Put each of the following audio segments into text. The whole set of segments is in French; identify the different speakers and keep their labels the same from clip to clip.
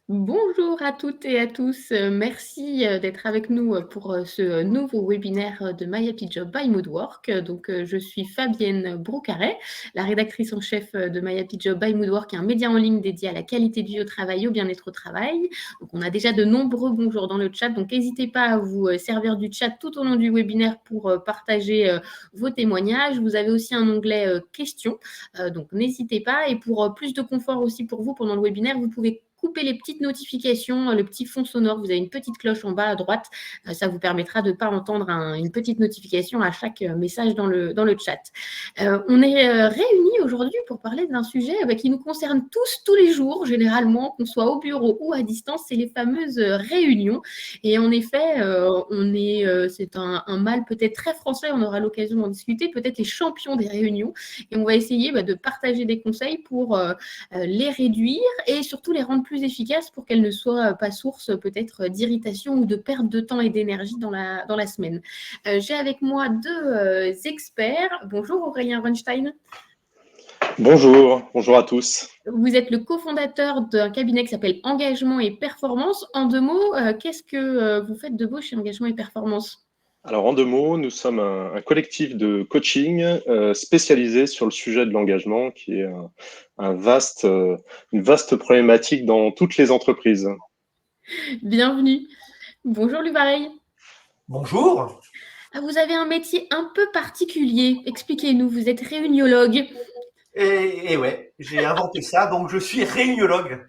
Speaker 1: Bonjour à toutes et à tous, merci, d'être avec nous, pour, ce nouveau webinaire, de My Happy Job by Moodwork. Donc, je suis Fabienne Broucaret, la rédactrice en chef, de My Happy Job by Moodwork, un média en ligne dédié à la qualité de vie au travail et au bien-être au travail. Donc on a déjà de nombreux bonjours dans le chat, donc n'hésitez pas à vous, servir du chat tout au long du webinaire pour, partager, vos témoignages. Vous avez aussi un onglet, questions, donc n'hésitez pas, et pour, plus de confort aussi pour vous pendant le webinaire, vous pouvez couper les petites notifications, le petit fond sonore. Vous avez une petite cloche en bas à droite. Ça vous permettra de ne pas entendre une petite notification à chaque message dans le chat. On est réunis aujourd'hui pour parler d'un sujet qui nous concerne tous les jours, généralement, qu'on soit au bureau ou à distance, c'est les fameuses réunions. Et en effet, c'est un mal peut-être très français, on aura l'occasion d'en discuter, peut-être les champions des réunions. Et on va essayer de partager des conseils pour les réduire et surtout les rendre plus efficaces pour qu'elles ne soient pas source peut-être d'irritation ou de perte de temps et d'énergie dans la semaine. J'ai avec moi deux experts. Bonjour Aurélien Runstein.
Speaker 2: Bonjour à tous.
Speaker 1: Vous êtes le cofondateur d'un cabinet qui s'appelle Engagement et Performance. En deux mots, qu'est-ce que vous faites de beau chez Engagement et Performance ?
Speaker 2: Alors en deux mots, nous sommes un collectif de coaching spécialisé sur le sujet de l'engagement, qui est une vaste problématique dans toutes les entreprises.
Speaker 1: Bienvenue. Bonjour Lubareil.
Speaker 3: Bonjour.
Speaker 1: Vous avez un métier un peu particulier. Expliquez-nous, vous êtes réuniologue.
Speaker 3: Et ouais, j'ai inventé ça. Donc, je suis réuniologue.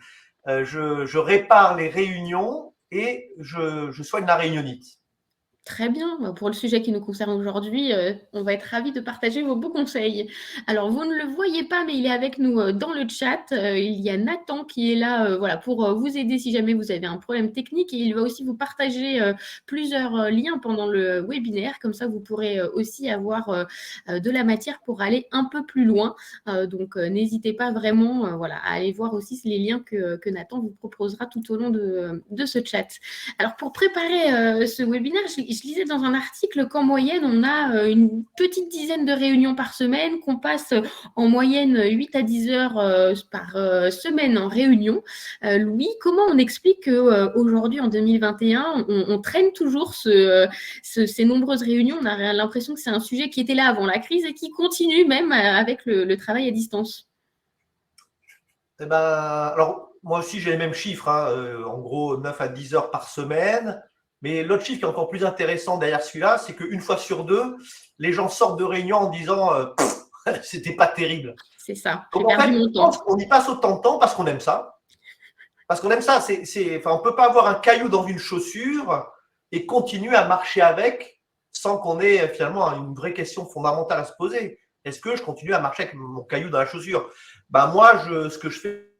Speaker 3: Je répare les réunions et je soigne la réunionite.
Speaker 1: Très bien. Pour le sujet qui nous concerne aujourd'hui, on va être ravis de partager vos beaux conseils. Alors, vous ne le voyez pas, mais il est avec nous dans le chat. Il y a Nathan qui est là pour vous aider si jamais vous avez un problème technique. Et il va aussi vous partager plusieurs liens pendant le webinaire. Comme ça, vous pourrez aussi avoir de la matière pour aller un peu plus loin. Donc, n'hésitez pas vraiment à aller voir aussi les liens que Nathan vous proposera tout au long de ce chat. Alors, pour préparer ce webinaire, je lisais dans un article qu'en moyenne, on a une petite dizaine de réunions par semaine, qu'on passe en moyenne 8 à 10 heures par semaine en réunion. Louis, comment on explique qu'aujourd'hui, en 2021, on traîne toujours ces nombreuses réunions? On a l'impression que c'est un sujet qui était là avant la crise et qui continue même avec le travail à distance.
Speaker 3: Alors, moi aussi, j'ai les mêmes chiffres, en gros 9 à 10 heures par semaine. Mais l'autre chiffre qui est encore plus intéressant derrière celui-là, c'est qu'une fois sur deux, les gens sortent de réunion en disant c'était pas terrible.
Speaker 1: C'est ça.
Speaker 3: Donc, en fait, on y passe autant de temps parce qu'on aime ça. Parce qu'on aime ça. On ne peut pas avoir un caillou dans une chaussure et continuer à marcher avec sans qu'on ait finalement une vraie question fondamentale à se poser. Est-ce que je continue à marcher avec mon caillou dans la chaussure? Moi, ce que je fais,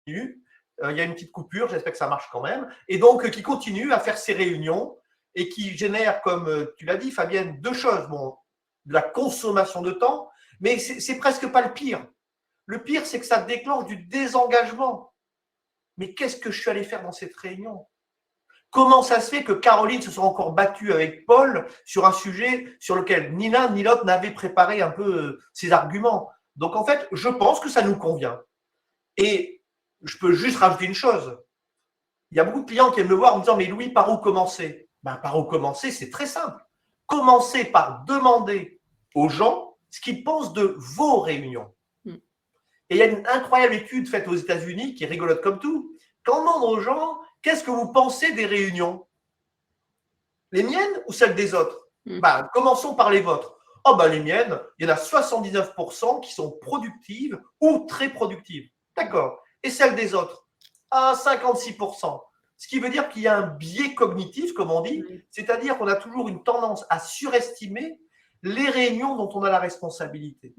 Speaker 3: il y a une petite coupure, j'espère que ça marche quand même, et donc qui continue à faire ses réunions et qui génère, comme tu l'as dit Fabienne, deux choses. Bon, de la consommation de temps, mais c'est presque pas le pire. Le pire, c'est que ça déclenche du désengagement. Mais qu'est-ce que je suis allé faire dans cette réunion? Comment ça se fait que Caroline se soit encore battue avec Paul sur un sujet sur lequel ni l'un ni l'autre n'avait préparé un peu ses arguments? Donc en fait, je pense que ça nous convient. Et je peux juste rajouter une chose. Il y a beaucoup de clients qui viennent me voir en me disant « Mais Louis, par où commencer ?» Par où commencer, c'est très simple. Commencez par demander aux gens ce qu'ils pensent de vos réunions. Et il y a une incroyable étude faite aux États-Unis qui est rigolote comme tout. Quand on demande aux gens « Qu'est-ce que vous pensez des réunions ?» Les miennes ou celles des autres? Commençons par les vôtres. Les miennes, il y en a 79% qui sont productives ou très productives. D'accord. Et celles des autres? 56%. Ce qui veut dire qu'il y a un biais cognitif, comme on dit, c'est-à-dire qu'on a toujours une tendance à surestimer les réunions dont on a la responsabilité.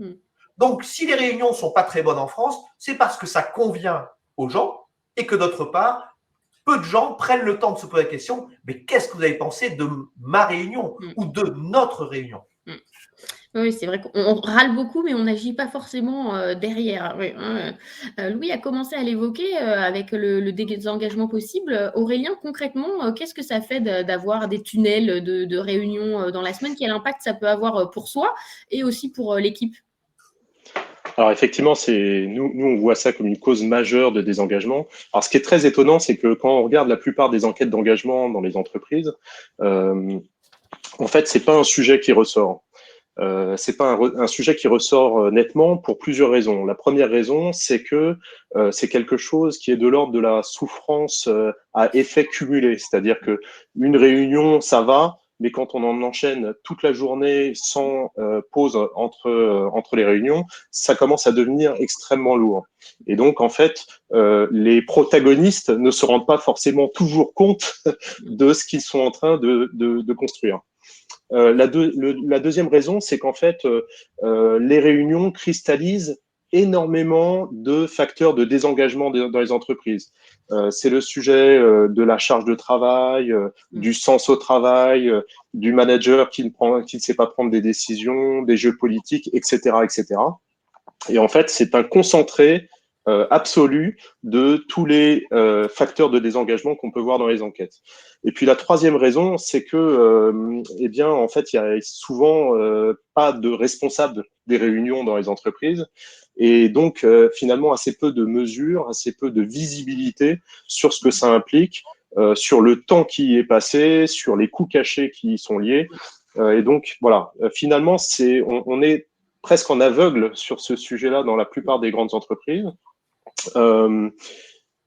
Speaker 3: Donc, si les réunions ne sont pas très bonnes en France, c'est parce que ça convient aux gens et que d'autre part, peu de gens prennent le temps de se poser la question, mais qu'est-ce que vous avez pensé de ma réunion ou de notre réunion?
Speaker 1: Oui, c'est vrai qu'on râle beaucoup, mais on n'agit pas forcément, derrière, oui, hein, Louis a commencé à l'évoquer, avec le désengagement possible. Aurélien, concrètement, qu'est-ce que ça fait d'avoir des tunnels de réunions, dans la semaine? Quel impact ça peut avoir, pour soi et aussi pour, l'équipe?
Speaker 2: Alors effectivement, nous on voit ça comme une cause majeure de désengagement. Alors ce qui est très étonnant, c'est que quand on regarde la plupart des enquêtes d'engagement dans les entreprises, en fait, c'est pas un sujet qui ressort. C'est pas un sujet qui ressort nettement pour plusieurs raisons. La première raison, c'est que c'est quelque chose qui est de l'ordre de la souffrance à effet cumulé, c'est-à-dire que une réunion, ça va, mais quand on en enchaîne toute la journée sans pause entre les réunions, ça commence à devenir extrêmement lourd. Et donc, en fait, les protagonistes ne se rendent pas forcément toujours compte de ce qu'ils sont en train de construire. La deuxième raison, c'est qu'en fait, les réunions cristallisent énormément de facteurs de désengagement dans les entreprises. C'est le sujet de la charge de travail, du sens au travail, du manager qui ne sait pas prendre des décisions, des jeux politiques, etc., etc. Et en fait, c'est un concentré absolu de tous les facteurs de désengagement qu'on peut voir dans les enquêtes. Et puis la troisième raison, c'est que, eh bien, en fait, il y a souvent pas de responsable des réunions dans les entreprises, et donc finalement assez peu de mesures, assez peu de visibilité sur ce que ça implique, sur le temps qui y est passé, sur les coûts cachés qui y sont liés. Et donc voilà, finalement, on est presque en aveugle sur ce sujet-là dans la plupart des grandes entreprises. Euh,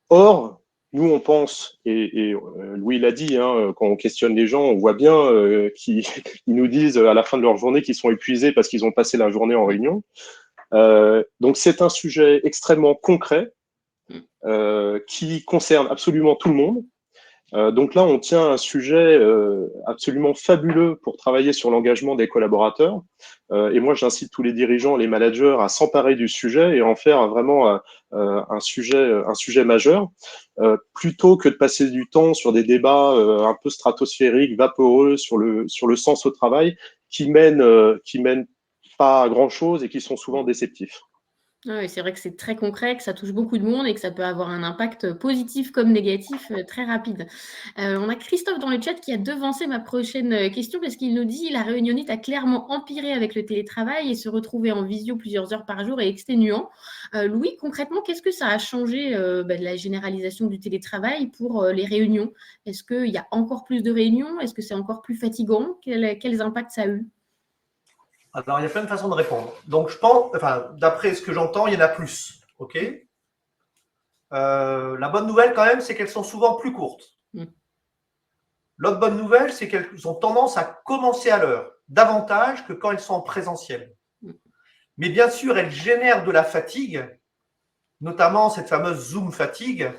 Speaker 2: Or, nous, on pense, et Louis l'a dit, hein, quand on questionne les gens, on voit bien qu'ils ils nous disent à la fin de leur journée qu'ils sont épuisés parce qu'ils ont passé la journée en réunion. Donc, c'est un sujet extrêmement concret qui concerne absolument tout le monde. Donc là, on tient un sujet absolument fabuleux pour travailler sur l'engagement des collaborateurs. Et moi, j'incite tous les dirigeants, les managers à s'emparer du sujet et en faire vraiment un sujet majeur, plutôt que de passer du temps sur des débats un peu stratosphériques, vaporeux sur le sens au travail, qui mènent pas à grand chose et qui sont souvent déceptifs.
Speaker 1: Ah oui, c'est vrai que c'est très concret, que ça touche beaucoup de monde et que ça peut avoir un impact positif comme négatif très rapide. On a Christophe dans le chat qui a devancé ma prochaine question parce qu'il nous dit la réunionnite a clairement empiré avec le télétravail et se retrouver en visio plusieurs heures par jour est exténuant. Louis, concrètement, qu'est-ce que ça a changé de la généralisation du télétravail pour les réunions? Est-ce qu'il y a encore plus de réunions? Est-ce que c'est encore plus fatigant? Quels impacts ça a eu?
Speaker 3: Alors, il y a plein de façons de répondre. Donc, je pense, enfin, d'après ce que j'entends, il y en a plus. OK. La bonne nouvelle, quand même, c'est qu'elles sont souvent plus courtes. L'autre bonne nouvelle, c'est qu'elles ont tendance à commencer à l'heure, davantage que quand elles sont en présentiel. Mais bien sûr, elles génèrent de la fatigue, notamment cette fameuse Zoom fatigue,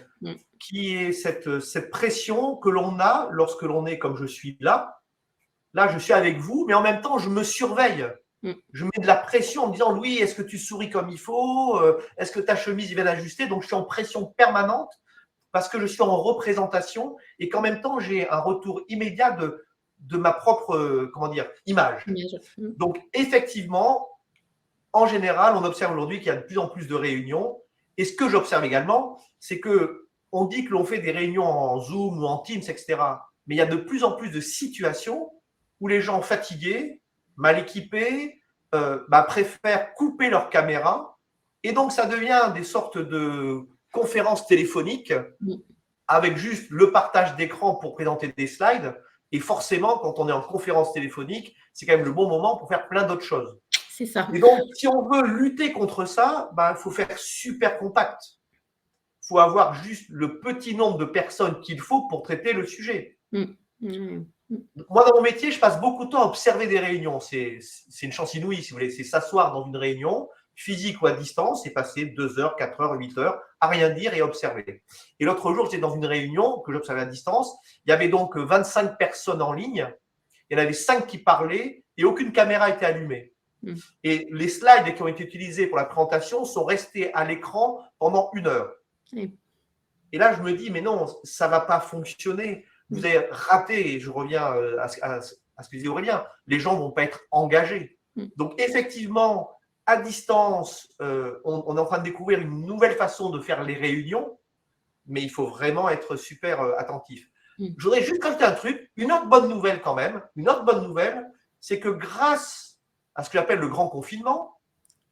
Speaker 3: qui est cette pression que l'on a lorsque l'on est comme je suis là. Là, je suis avec vous, mais en même temps, je me surveille. Je mets de la pression en me disant, Louis, est-ce que tu souris comme il faut? Est-ce que ta chemise est bien ajustée? Donc, je suis en pression permanente parce que je suis en représentation et qu'en même temps, j'ai un retour immédiat de ma propre image. Donc, effectivement, en général, on observe aujourd'hui qu'il y a de plus en plus de réunions. Et ce que j'observe également, c'est qu'on dit que l'on fait des réunions en Zoom ou en Teams, etc. Mais il y a de plus en plus de situations où les gens fatigués, mal équipés, préfèrent couper leur caméra. Et donc, ça devient des sortes de conférences téléphoniques avec juste le partage d'écran pour présenter des slides. Et forcément, quand on est en conférence téléphonique, c'est quand même le bon moment pour faire plein d'autres choses.
Speaker 1: C'est ça.
Speaker 3: Et donc, si on veut lutter contre ça, il faut faire super contact. Il faut avoir juste le petit nombre de personnes qu'il faut pour traiter le sujet. Moi, dans mon métier, je passe beaucoup de temps à observer des réunions. C'est une chance inouïe, si vous voulez. C'est s'asseoir dans une réunion, physique ou à distance, et passer 2 heures, 4 heures, 8 heures à rien dire et observer. Et l'autre jour, j'étais dans une réunion que j'observais à distance. Il y avait donc 25 personnes en ligne. Il y en avait 5 qui parlaient et aucune caméra était allumée. Et les slides qui ont été utilisés pour la présentation sont restés à l'écran pendant 1 heure. Et là, je me dis, mais non, ça ne va pas fonctionner. Vous avez raté, et je reviens à ce que disait Aurélien, les gens ne vont pas être engagés. Donc, effectivement, à distance, on est en train de découvrir une nouvelle façon de faire les réunions, mais il faut vraiment être super attentif. Je voudrais juste rajouter un truc, une autre bonne nouvelle quand même, une autre bonne nouvelle, c'est que grâce à ce que j'appelle le grand confinement,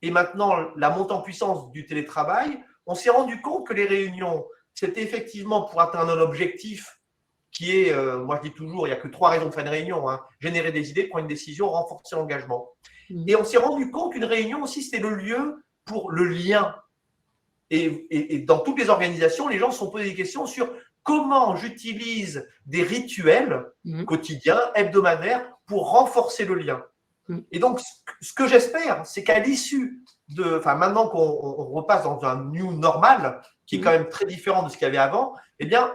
Speaker 3: et maintenant la montée en puissance du télétravail, on s'est rendu compte que les réunions, c'était effectivement pour atteindre un objectif qui est, moi je dis toujours, il n'y a que 3 raisons de faire une réunion, hein, générer des idées, prendre une décision, renforcer l'engagement. Et on s'est rendu compte qu'une réunion aussi, c'était le lieu pour le lien. Et dans toutes les organisations, les gens se sont posés des questions sur comment j'utilise des rituels quotidiens, hebdomadaires, pour renforcer le lien. Et donc, ce que j'espère, c'est qu'à l'issue maintenant qu'on repasse dans un new normal, qui est quand même très différent de ce qu'il y avait avant, eh bien,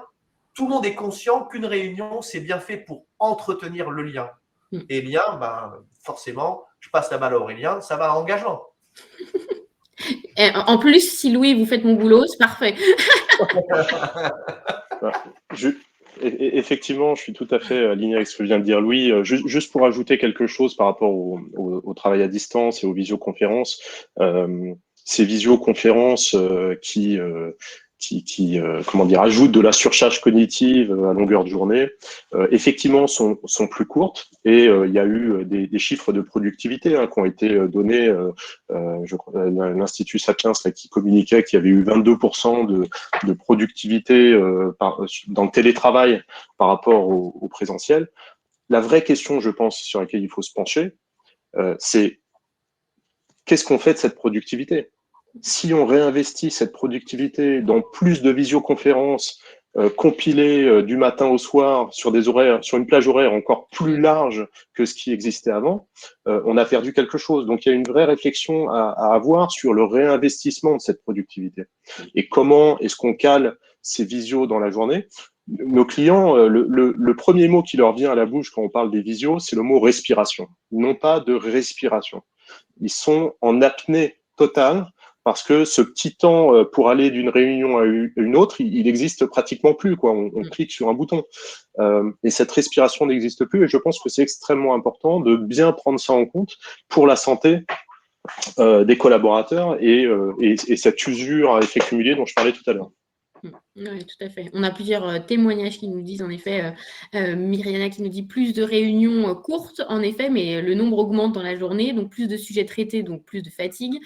Speaker 3: tout le monde est conscient qu'une réunion, c'est bien fait pour entretenir le lien. Et lien, forcément, je passe la balle à Aurélien, ça va à engagement.
Speaker 1: Et en plus, si Louis, vous faites mon boulot, c'est parfait.
Speaker 2: Effectivement, je suis tout à fait aligné avec ce que vient de dire Louis. Juste pour ajouter quelque chose par rapport au travail à distance et aux visioconférences, ces visioconférences qui ajoutent de la surcharge cognitive à longueur de journée, effectivement sont plus courtes, et il y a eu des chiffres de productivité qui ont été donnés. Je crois l'Institut Sapiens qui communiquait qu'il y avait eu 22% de productivité dans le télétravail par rapport au présentiel. La vraie question, je pense, sur laquelle il faut se pencher, c'est qu'est-ce qu'on fait de cette productivité ? Si on réinvestit cette productivité dans plus de visioconférences compilées du matin au soir sur des horaires, sur une plage horaire encore plus large que ce qui existait avant, on a perdu quelque chose. Donc, il y a une vraie réflexion à avoir sur le réinvestissement de cette productivité. Et comment est-ce qu'on cale ces visios dans la journée ? Nos clients, le premier mot qui leur vient à la bouche quand on parle des visios, c'est le mot respiration. Ils n'ont pas de respiration. Ils sont en apnée totale, parce que ce petit temps pour aller d'une réunion à une autre, il n'existe pratiquement plus, quoi. On clique sur un bouton. Et cette respiration n'existe plus. Et je pense que c'est extrêmement important de bien prendre ça en compte pour la santé des collaborateurs et cette usure à effet cumulé dont je parlais tout à l'heure.
Speaker 1: Oui, tout à fait. On a plusieurs témoignages qui nous disent, en effet, Myriana qui nous dit plus de réunions courtes, en effet, mais le nombre augmente dans la journée, donc plus de sujets traités, donc plus de fatigue.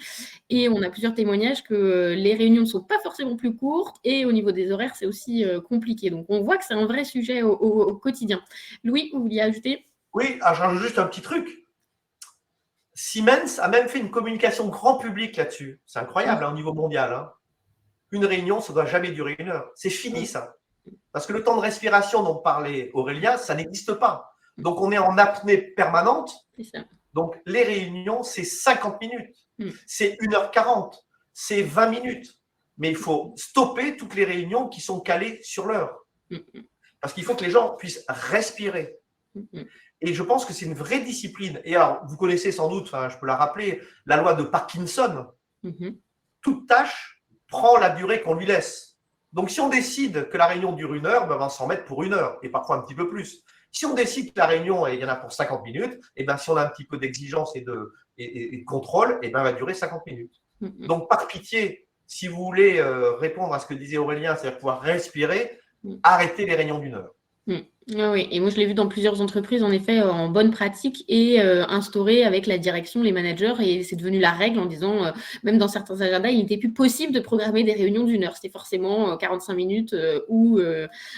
Speaker 1: Et on a plusieurs témoignages que les réunions ne sont pas forcément plus courtes, et au niveau des horaires, c'est aussi compliqué. Donc on voit que c'est un vrai sujet au quotidien. Louis, vous vouliez ajouter ?
Speaker 3: Oui, je rajoute juste un petit truc. Siemens a même fait une communication grand public là-dessus. C'est incroyable au niveau mondial. Hein. Une réunion, ça ne doit jamais durer 1 heure. C'est fini, ça. Parce que le temps de respiration dont parlait Aurélien, ça n'existe pas. Donc, on est en apnée permanente.
Speaker 1: C'est ça.
Speaker 3: Donc, les réunions, c'est 50 minutes. C'est 1h40. C'est 20 minutes. Mais il faut stopper toutes les réunions qui sont calées sur l'heure. Parce qu'il faut que les gens puissent respirer. Et je pense que c'est une vraie discipline. Et alors, vous connaissez sans doute, je peux la rappeler, la loi de Parkinson. Toute tâche prend la durée qu'on lui laisse. Donc, si on décide que la réunion dure 1 heure, on va s'en mettre pour 1 heure et parfois un petit peu plus. Si on décide que la réunion, il y en a pour 50 minutes, et si on a un petit peu d'exigence et de contrôle, elle va durer 50 minutes. Donc, par pitié, si vous voulez répondre à ce que disait Aurélien, c'est-à-dire pouvoir respirer, arrêtez les réunions d'1 heure.
Speaker 1: Oui, et moi je l'ai vu dans plusieurs entreprises, en effet, en bonne pratique et instauré avec la direction, les managers, et c'est devenu la règle en disant, même dans certains agendas, il n'était plus possible de programmer des réunions d'1 heure. C'était forcément 45 minutes ou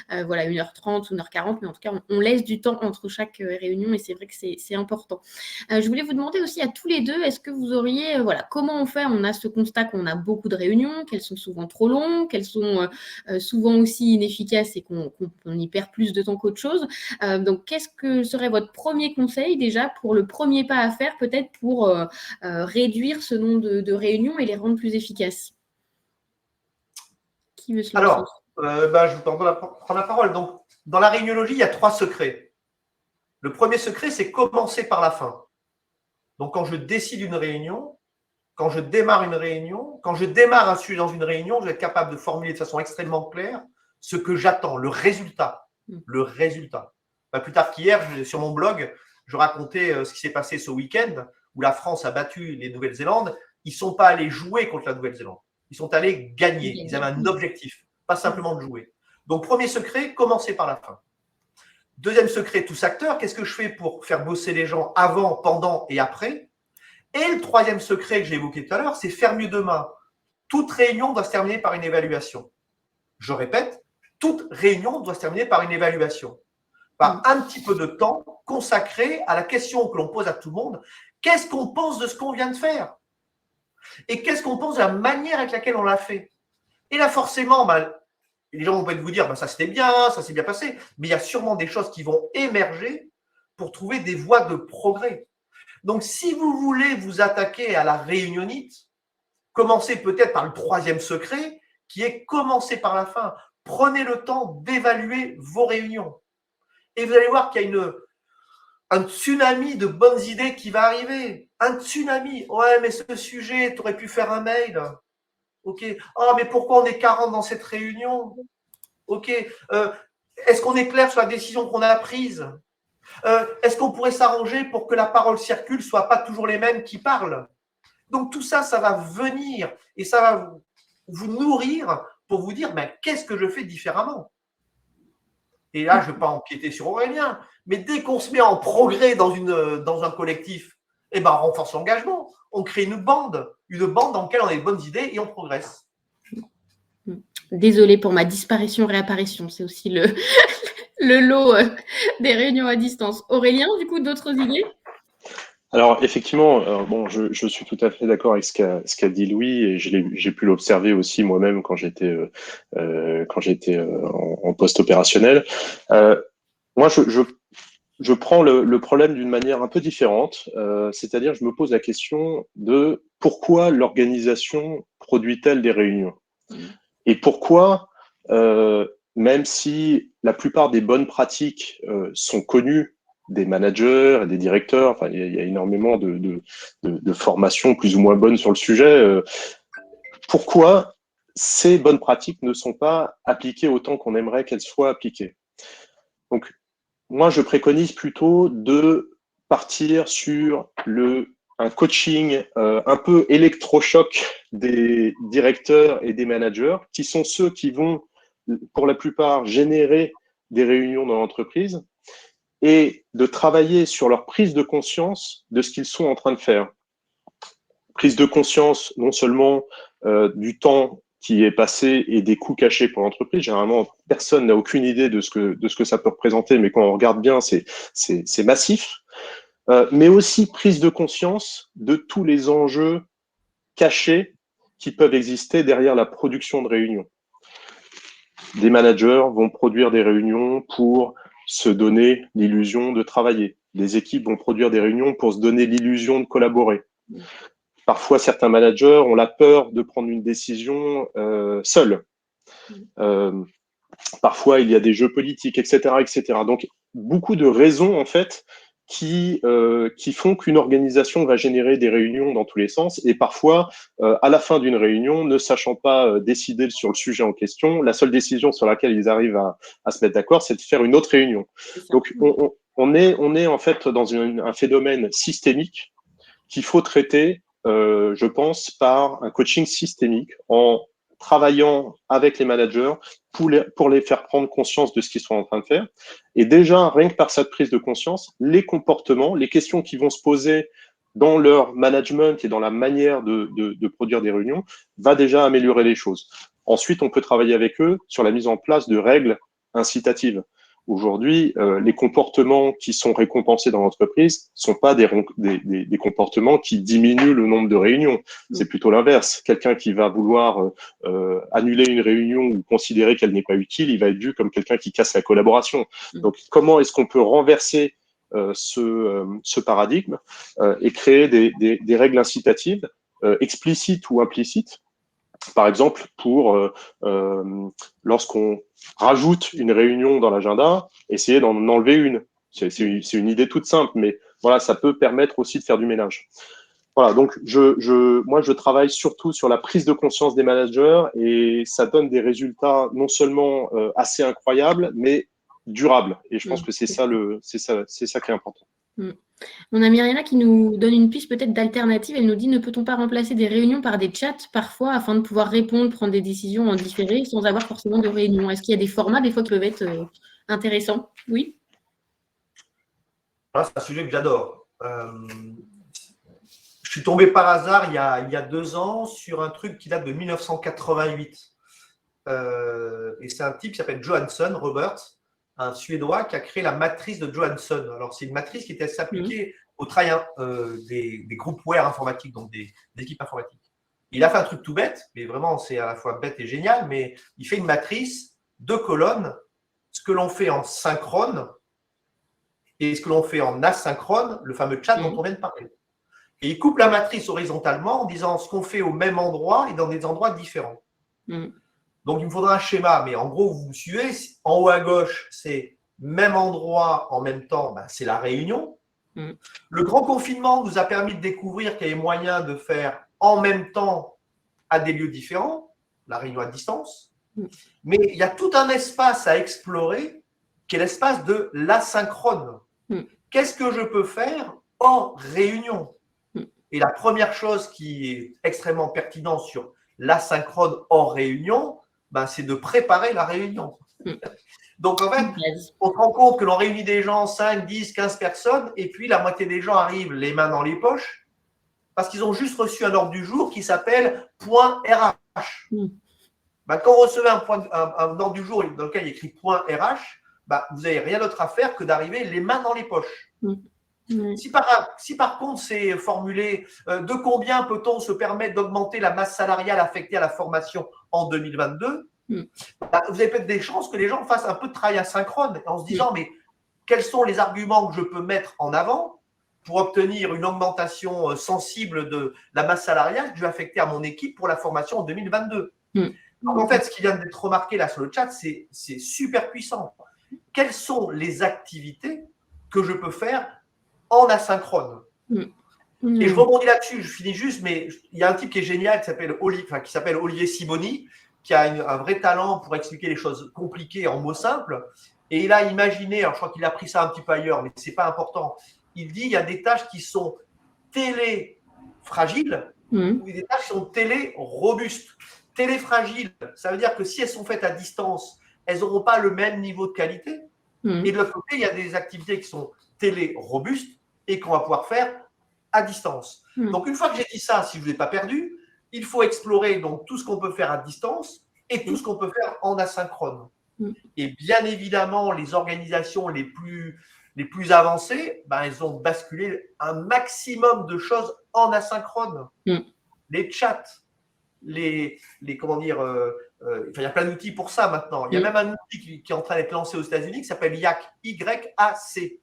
Speaker 1: 1h30 ou 1h40, mais en tout cas, on laisse du temps entre chaque réunion, et c'est vrai que c'est important. Je voulais vous demander aussi à tous les deux, est-ce que vous auriez, comment on fait ? On a ce constat qu'on a beaucoup de réunions, qu'elles sont souvent trop longues, qu'elles sont souvent aussi inefficaces et qu'on y perd plus de temps qu'autre chose. Donc, qu'est-ce que serait votre premier conseil déjà pour le premier pas à faire, peut-être pour réduire ce nombre de réunions et les rendre plus efficaces ? Qui veut se lancer ?
Speaker 3: Alors, je vous prendre la parole. Donc, dans la réuniologie, il y a 3 secrets. Le premier secret, c'est commencer par la fin. Donc, quand je décide une réunion, quand je démarre une réunion, quand je démarre un sujet dans une réunion, je vais être capable de formuler de façon extrêmement claire ce que j'attends, le résultat. Le résultat. Plus tard qu'hier, sur mon blog, je racontais ce qui s'est passé ce week-end où la France a battu les Nouvelle-Zélande, ils ne sont pas allés jouer contre la Nouvelle-Zélande. Ils sont allés gagner. Ils avaient un objectif, pas simplement de jouer. Donc, premier secret, commencer par la fin. Deuxième secret, tous acteurs, qu'est-ce que je fais pour faire bosser les gens avant, pendant et après? Et le troisième secret que j'ai évoqué tout à l'heure, c'est faire mieux demain. Toute réunion doit se terminer par une évaluation. Je répète, toute réunion doit se terminer par une évaluation. Par un petit peu de temps consacré à la question que l'on pose à tout le monde. Qu'est-ce qu'on pense de ce qu'on vient de faire? Et qu'est-ce qu'on pense de la manière avec laquelle on l'a fait? Et là, forcément, les gens vont peut-être vous dire, ça c'était bien, ça s'est bien passé, mais il y a sûrement des choses qui vont émerger pour trouver des voies de progrès. Donc, si vous voulez vous attaquer à la réunionnite, commencez peut-être par le troisième secret, qui est commencer par la fin. Prenez le temps d'évaluer vos réunions. Et vous allez voir qu'il y a un tsunami de bonnes idées qui va arriver. Un tsunami. Ouais, mais ce sujet, tu aurais pu faire un mail. Ok. Ah, mais pourquoi on est 40 dans cette réunion? Ok. Est-ce qu'on est clair sur la décision qu'on a prise? Est-ce qu'on pourrait s'arranger pour que la parole circule, soit pas toujours les mêmes qui parlent? Donc tout ça, ça va venir et ça va vous nourrir pour vous dire, qu'est-ce que je fais différemment? Et là, je ne vais pas empiéter sur Aurélien, mais dès qu'on se met en progrès dans un collectif, on renforce l'engagement. On crée une bande dans laquelle on a des bonnes idées et on progresse.
Speaker 1: Désolée pour ma disparition-réapparition, c'est aussi le lot des réunions à distance. Aurélien, du coup, d'autres idées?
Speaker 2: Alors effectivement, je suis tout à fait d'accord avec ce qu'a dit Louis, et j'ai pu l'observer aussi moi-même quand j'étais en poste opérationnel. Moi, je prends le problème d'une manière un peu différente, c'est-à-dire je me pose la question de pourquoi l'organisation produit-elle des réunions, et pourquoi, même si la plupart des bonnes pratiques sont connues des managers et des directeurs, enfin il y a énormément de formations plus ou moins bonnes sur le sujet, pourquoi ces bonnes pratiques ne sont pas appliquées autant qu'on aimerait qu'elles soient appliquées? Donc moi, je préconise plutôt de partir sur un coaching un peu électrochoc des directeurs et des managers, qui sont ceux qui vont, pour la plupart, générer des réunions dans l'entreprise, et de travailler sur leur prise de conscience de ce qu'ils sont en train de faire. Prise de conscience non seulement du temps qui est passé et des coûts cachés pour l'entreprise. Généralement, personne n'a aucune idée de ce que ça peut représenter, mais quand on regarde bien, c'est massif. Mais aussi prise de conscience de tous les enjeux cachés qui peuvent exister derrière la production de réunions. Des managers vont produire des réunions pour se donner l'illusion de travailler. Des équipes vont produire des réunions pour se donner l'illusion de collaborer. Parfois, certains managers ont la peur de prendre une décision seuls. Parfois, il y a des jeux politiques, etc., etc. Donc, beaucoup de raisons, en fait, qui font qu'une organisation va générer des réunions dans tous les sens. Et parfois, à la fin d'une réunion, ne sachant pas décider sur le sujet en question, la seule décision sur laquelle ils arrivent à se mettre d'accord, c'est de faire une autre réunion. Donc, on est en fait dans un phénomène systémique qu'il faut traiter, je pense, par un coaching systémique, en travaillant avec les managers pour les faire prendre conscience de ce qu'ils sont en train de faire. Et déjà, rien que par cette prise de conscience, les comportements, les questions qui vont se poser dans leur management et dans la manière de produire des réunions, va déjà améliorer les choses. Ensuite, on peut travailler avec eux sur la mise en place de règles incitatives. Aujourd'hui, les comportements qui sont récompensés dans l'entreprise ne sont pas des comportements qui diminuent le nombre de réunions. C'est plutôt l'inverse. Quelqu'un qui va vouloir annuler une réunion ou considérer qu'elle n'est pas utile, il va être vu comme quelqu'un qui casse la collaboration. Donc, comment est-ce qu'on peut renverser ce paradigme et créer des règles incitatives, explicites ou implicites? Par exemple, lorsqu'on rajoute une réunion dans l'agenda, essayer d'en enlever une. C'est une idée toute simple, mais voilà, ça peut permettre aussi de faire du ménage. Voilà, donc moi, je travaille surtout sur la prise de conscience des managers, et ça donne des résultats non seulement assez incroyables, mais durables. Et je pense que c'est ça qui est important.
Speaker 1: On a Myriana qui nous donne une piste peut-être d'alternative. Elle nous dit, ne peut-on pas remplacer des réunions par des chats parfois afin de pouvoir répondre, prendre des décisions en différé sans avoir forcément de réunion? Est-ce qu'il y a des formats des fois qui peuvent être intéressants? Oui.
Speaker 3: C'est un sujet que j'adore. Je suis tombé par hasard il y a 2 ans sur un truc qui date de 1988. Et c'est un type qui s'appelle Johansson, Robert, un Suédois qui a créé la matrice de Johansson. Alors, c'est une matrice qui était s'appliquer au travail des groupwares informatiques, donc des équipes informatiques. Il a fait un truc tout bête, mais vraiment, c'est à la fois bête et génial, mais il fait une matrice, 2 colonnes, ce que l'on fait en synchrone et ce que l'on fait en asynchrone, le fameux chat dont on vient de parler. Et il coupe la matrice horizontalement en disant ce qu'on fait au même endroit et dans des endroits différents. Donc, il me faudra un schéma, mais en gros, vous me suivez. En haut à gauche, c'est même endroit en même temps, c'est la réunion. Le grand confinement nous a permis de découvrir qu'il y avait moyen de faire en même temps à des lieux différents, la réunion à distance. Mais il y a tout un espace à explorer qui est l'espace de l'asynchrone. Qu'est-ce que je peux faire en réunion? Et la première chose qui est extrêmement pertinente sur l'asynchrone en réunion, c'est de préparer la réunion. Donc, en fait, on se rend compte que l'on réunit des gens, 5, 10, 15 personnes, et puis la moitié des gens arrivent les mains dans les poches parce qu'ils ont juste reçu un ordre du jour qui s'appelle point RH. Quand vous recevez un ordre du jour dans lequel il y a écrit point RH, vous n'avez rien d'autre à faire que d'arriver les mains dans les poches. Si par contre c'est formulé de combien peut-on se permettre d'augmenter la masse salariale affectée à la formation en 2022, vous avez peut-être des chances que les gens fassent un peu de travail asynchrone en se disant mais quels sont les arguments que je peux mettre en avant pour obtenir une augmentation sensible de la masse salariale que je vais affecter à mon équipe pour la formation en 2022. Donc en fait, ce qui vient d'être remarqué là sur le chat, c'est super puissant. Quelles sont les activités que je peux faire en asynchrone? Et je rebondis là-dessus, je finis juste, mais il y a un type qui est génial qui s'appelle Olivier Simoni, qui a un vrai talent pour expliquer les choses compliquées en mots simples. Et il a imaginé, alors je crois qu'il a pris ça un petit peu ailleurs, mais ce n'est pas important. Il dit il y a des tâches qui sont téléfragiles ou des tâches qui sont télérobustes. Téléfragiles, ça veut dire que si elles sont faites à distance, elles n'auront pas le même niveau de qualité. Et de l'autre côté, il y a des activités qui sont télérobustes et qu'on va pouvoir faire à distance. Donc, une fois que j'ai dit ça, si je ne l'ai pas perdu, il faut explorer donc tout ce qu'on peut faire à distance et tout ce qu'on peut faire en asynchrone. Et bien évidemment, les organisations les plus avancées, elles ont basculé un maximum de choses en asynchrone. Les chats, comment dire, il y a plein d'outils pour ça maintenant. Il y a même un outil qui est en train d'être lancé aux États-Unis qui s'appelle YAC, Y-A-C.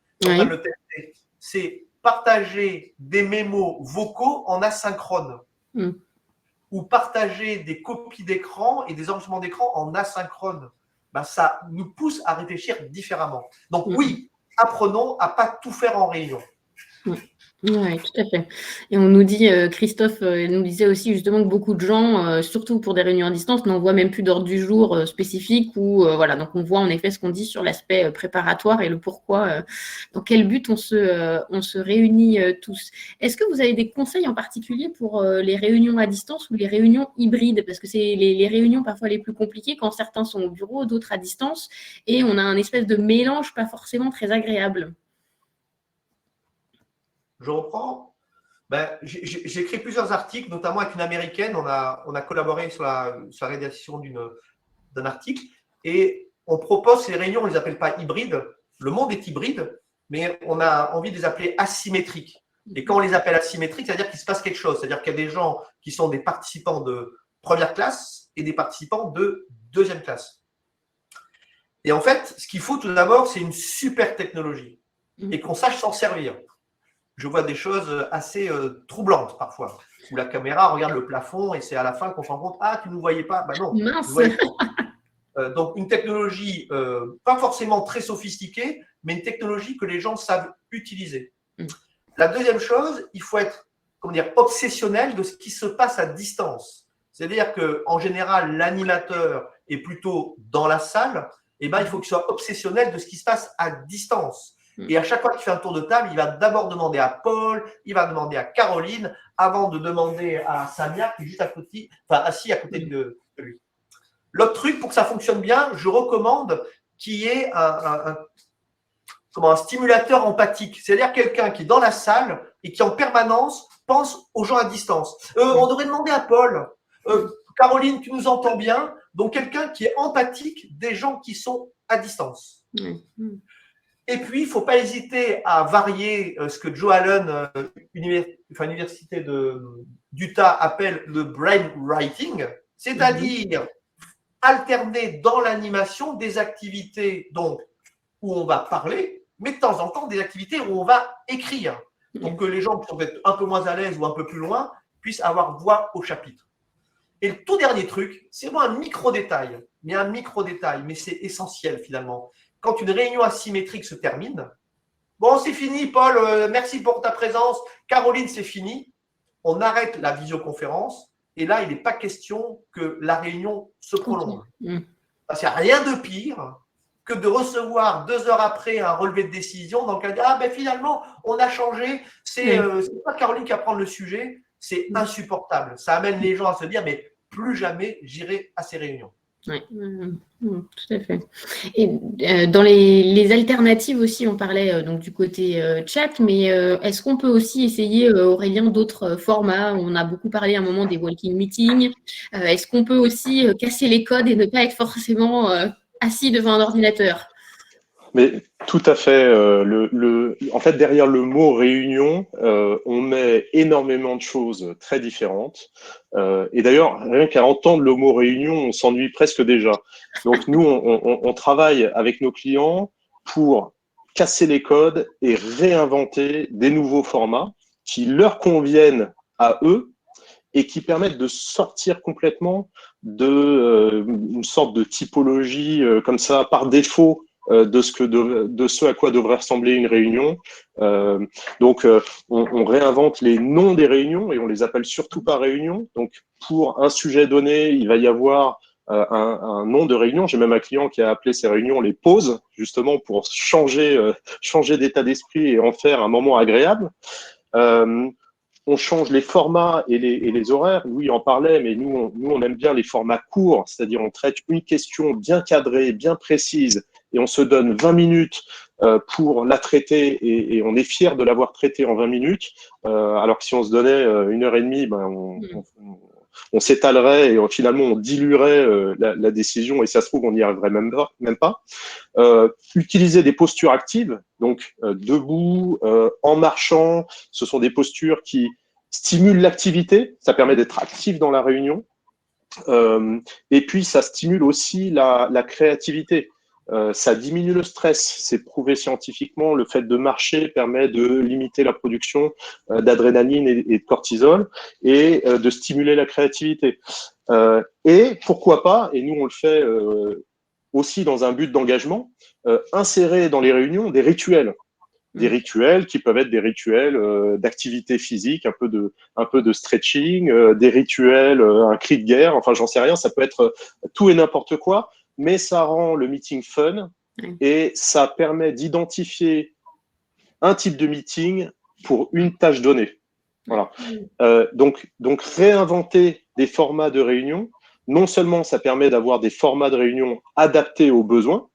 Speaker 3: C'est partager des mémos vocaux en asynchrone ou partager des copies d'écran et des enregistrements d'écran en asynchrone. Ça nous pousse à réfléchir différemment. Donc oui, apprenons à ne pas tout faire en réunion.
Speaker 1: Oui, tout à fait. Et on nous dit, Christophe nous disait aussi justement que beaucoup de gens, surtout pour des réunions à distance, n'envoient même plus d'ordre du jour spécifique ou voilà. Donc on voit en effet ce qu'on dit sur l'aspect préparatoire et le pourquoi, dans quel but on se réunit tous. Est-ce que vous avez des conseils en particulier pour les réunions à distance ou les réunions hybrides? Parce que c'est les réunions parfois les plus compliquées quand certains sont au bureau, d'autres à distance, et on a un espèce de mélange pas forcément très agréable.
Speaker 3: Je reprends. J'ai écrit plusieurs articles, notamment avec une américaine. On a collaboré sur la rédaction d'un article et on propose ces réunions, on ne les appelle pas hybrides. Le monde est hybride, mais on a envie de les appeler asymétriques. Et quand on les appelle asymétriques, c'est-à-dire qu'il se passe quelque chose. C'est-à-dire qu'il y a des gens qui sont des participants de première classe et des participants de deuxième classe. Et en fait, ce qu'il faut tout d'abord, c'est une super technologie et qu'on sache s'en servir. Je vois des choses assez troublantes parfois, où la caméra regarde le plafond et c'est à la fin qu'on se rend compte « Ah, tu ne nous voyais pas ?» Non,
Speaker 1: mince.
Speaker 3: Donc, une technologie pas forcément très sophistiquée, mais une technologie que les gens savent utiliser. La deuxième chose, il faut être obsessionnel de ce qui se passe à distance. C'est-à-dire qu'en général, l'animateur est plutôt dans la salle, il faut qu'il soit obsessionnel de ce qui se passe à distance. Et à chaque fois qu'il fait un tour de table, il va d'abord demander à Paul, il va demander à Caroline, avant de demander à Samia, qui est juste à côté, enfin assis à côté de lui. L'autre truc, pour que ça fonctionne bien, je recommande qu'il y ait un stimulateur empathique. C'est-à-dire quelqu'un qui est dans la salle et qui en permanence pense aux gens à distance. On devrait demander à Paul. Caroline, tu nous entends bien? Donc quelqu'un qui est empathique des gens qui sont à distance. Et puis, il ne faut pas hésiter à varier ce que Joe Allen, université d'Utah, appelle le brainwriting, c'est-à-dire alterner dans l'animation des activités donc, où on va parler, mais de temps en temps des activités où on va écrire. Donc que les gens qui sont peut-être un peu moins à l'aise ou un peu plus loin puissent avoir voix au chapitre. Et le tout dernier truc, c'est vraiment un micro-détail, mais c'est essentiel finalement. Quand une réunion asymétrique se termine, bon, c'est fini, Paul, merci pour ta présence. Caroline, c'est fini. On arrête la visioconférence et là, il n'est pas question que la réunion se prolonge. Parce qu'il n'y a rien de pire que de recevoir 2 heures après un relevé de décision dans lequel ben finalement, on a changé, c'est pas Caroline qui va prendre le sujet, c'est insupportable. Ça amène les gens à se dire, mais plus jamais j'irai à ces réunions.
Speaker 1: Oui, tout à fait. Et dans les alternatives aussi, on parlait donc du côté chat, mais est-ce qu'on peut aussi essayer, Aurélien, d'autres formats? On a beaucoup parlé à un moment des walking meetings. Est-ce qu'on peut aussi casser les codes et ne pas être forcément assis devant un ordinateur?
Speaker 2: Mais tout à fait. En fait, derrière le mot réunion, on met énormément de choses très différentes. Et d'ailleurs, rien qu'à entendre le mot réunion, on s'ennuie presque déjà. Donc nous, on travaille avec nos clients pour casser les codes et réinventer des nouveaux formats qui leur conviennent à eux et qui permettent de sortir complètement de une sorte de typologie comme ça par défaut de ce à quoi devrait ressembler une réunion. Donc, on réinvente les noms des réunions et on les appelle surtout pas réunions. Donc, pour un sujet donné, il va y avoir un nom de réunion. J'ai même un client qui a appelé ces réunions les pauses, justement pour changer d'état d'esprit et en faire un moment agréable. On change les formats et les horaires. Louis en parlait, mais nous, on aime bien les formats courts, c'est-à-dire on traite une question bien cadrée, bien précise, et on se donne 20 minutes pour la traiter, et on est fier de l'avoir traitée en 20 minutes, alors que si on se donnait 1h30, on s'étalerait et finalement on diluerait la décision, et ça se trouve, on n'y arriverait même pas. Utiliser des postures actives, donc debout, en marchant, ce sont des postures qui stimulent l'activité, ça permet d'être actif dans la réunion, et puis ça stimule aussi la créativité. Ça diminue le stress, c'est prouvé scientifiquement, le fait de marcher permet de limiter la production d'adrénaline et de cortisol et de stimuler la créativité. Et pourquoi pas, et nous on le fait aussi dans un but d'engagement, insérer dans les réunions des rituels qui peuvent être des rituels d'activité physique, un peu de stretching, des rituels, un cri de guerre, enfin j'en sais rien, ça peut être tout et n'importe quoi, mais ça rend le meeting fun et ça permet d'identifier un type de meeting pour une tâche donnée. Voilà. Donc réinventer des formats de réunion, non seulement ça permet d'avoir des formats de réunion adaptés aux besoins,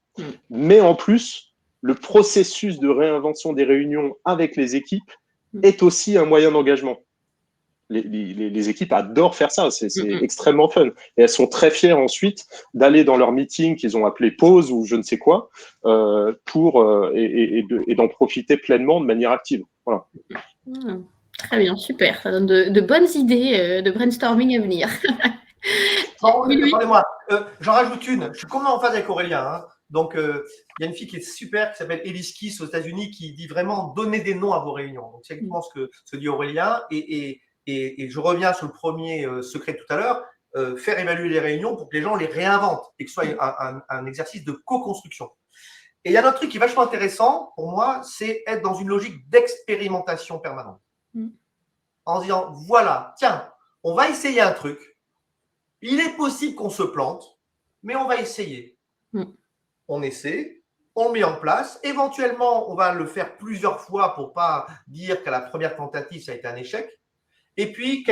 Speaker 2: mais en plus, le processus de réinvention des réunions avec les équipes est aussi un moyen d'engagement. Les équipes adorent faire ça, c'est extrêmement fun. Et elles sont très fières ensuite d'aller dans leur meeting qu'ils ont appelé pause ou je ne sais quoi, et d'en profiter pleinement de manière active. Voilà.
Speaker 1: Très bien, super. Ça donne de bonnes idées de brainstorming à venir.
Speaker 3: Attendez-moi, j'en rajoute une. Je suis complètement en phase avec Aurélien. Hein. Donc, il y a une fille qui est super, qui s'appelle Elise Kiss aux États-Unis, qui dit vraiment donnez des noms à vos réunions. Donc, c'est exactement ce que dit Aurélien. Et je reviens sur le premier secret tout à l'heure, faire évaluer les réunions pour que les gens les réinventent et que ce soit un exercice de co-construction. Et il y a un autre truc qui est vachement intéressant pour moi, c'est être dans une logique d'expérimentation permanente. En se disant, voilà, tiens, on va essayer un truc. Il est possible qu'on se plante, mais on va essayer. On essaie, on le met en place. Éventuellement, on va le faire plusieurs fois pour ne pas dire qu'à la première tentative, ça a été un échec. Et puis,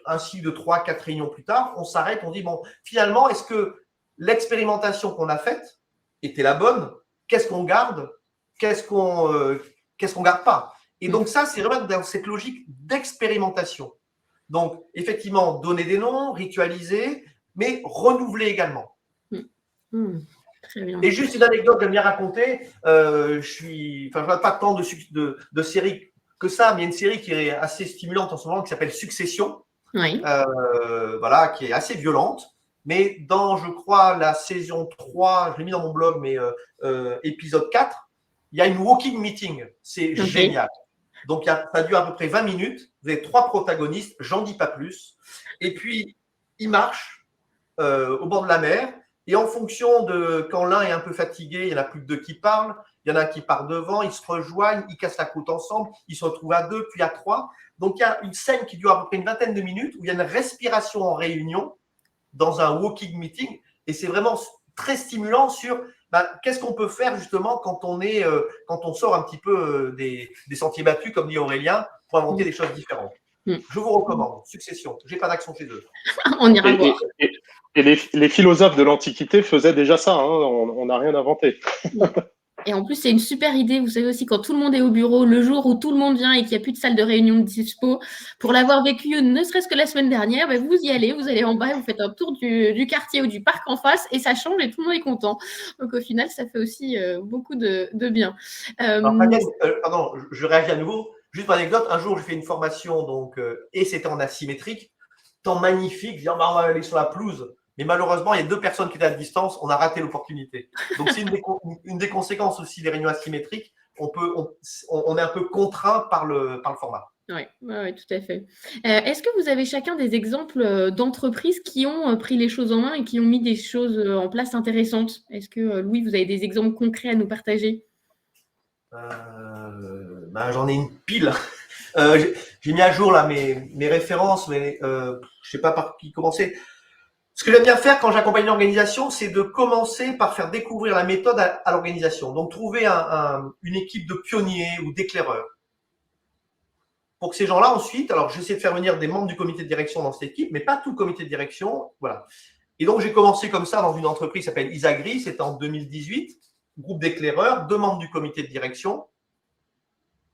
Speaker 3: ainsi de 3-4 réunions plus tard, on s'arrête, on dit, bon, finalement, est-ce que l'expérimentation qu'on a faite était la bonne? Qu'est-ce qu'on garde? Qu'est-ce qu'on garde pas? Et donc ça, c'est vraiment dans cette logique d'expérimentation. Donc, effectivement, donner des noms, ritualiser, mais renouveler également.
Speaker 1: Très bien.
Speaker 3: Et juste une anecdote que j'aime bien raconter. Je vois pas tant de séries que ça, mais il y a une série qui est assez stimulante en ce moment qui s'appelle Succession.
Speaker 1: Oui.
Speaker 3: Voilà, qui est assez violente. Mais dans, je crois, la saison 3, je l'ai mis dans mon blog, mais épisode 4, il y a une walking meeting. C'est génial. Donc, ça dure à peu près 20 minutes. Vous avez 3 protagonistes, j'en dis pas plus. Et puis, ils marchent au bord de la mer. Et en fonction de quand l'un est un peu fatigué, il y en a plus que 2 qui parlent. Il y en a un qui part devant, ils se rejoignent, ils cassent la côte ensemble, ils se retrouvent à 2, puis à 3. Donc, il y a une scène qui dure à peu près une vingtaine de minutes où il y a une respiration en réunion dans un walking meeting. Et c'est vraiment très stimulant sur qu'est-ce qu'on peut faire justement quand on sort un petit peu des sentiers battus, comme dit Aurélien, pour inventer des choses différentes. Je vous recommande. Succession. Je n'ai pas d'action chez eux.
Speaker 1: On ira voir.
Speaker 2: Et les philosophes de l'Antiquité faisaient déjà ça. Hein, on n'a rien inventé.
Speaker 1: Et en plus, c'est une super idée. Vous savez aussi, quand tout le monde est au bureau, le jour où tout le monde vient et qu'il n'y a plus de salle de réunion de dispo, pour l'avoir vécu ne serait-ce que la semaine dernière, vous y allez, vous allez en bas, vous faites un tour du quartier ou du parc en face et ça change et tout le monde est content. Donc au final, ça fait aussi beaucoup de bien.
Speaker 3: Alors, pardon, je réagis à nouveau. Juste pour anecdote, un jour, j'ai fait une formation et c'était en asymétrique. Temps magnifique, on va aller sur la pelouse. Mais malheureusement, il y a 2 personnes qui étaient à distance, on a raté l'opportunité. Donc, c'est une des conséquences aussi des réunions asymétriques. On est un peu contraint par le format.
Speaker 1: Oui, tout à fait. Est-ce que vous avez chacun des exemples d'entreprises qui ont pris les choses en main et qui ont mis des choses en place intéressantes? Est-ce que, Louis, vous avez des exemples concrets à nous partager?
Speaker 3: J'en ai une pile. J'ai mis à jour là mes références, mais je ne sais pas par qui commencer. Ce que j'aime bien faire quand j'accompagne une organisation, c'est de commencer par faire découvrir la méthode à l'organisation. Donc, trouver une équipe de pionniers ou d'éclaireurs. Pour que ces gens-là, ensuite, alors j'essaie de faire venir des membres du comité de direction dans cette équipe, mais pas tout le comité de direction. Voilà. Et donc, j'ai commencé comme ça dans une entreprise qui s'appelle Isagri, c'était en 2018, groupe d'éclaireurs, 2 membres du comité de direction.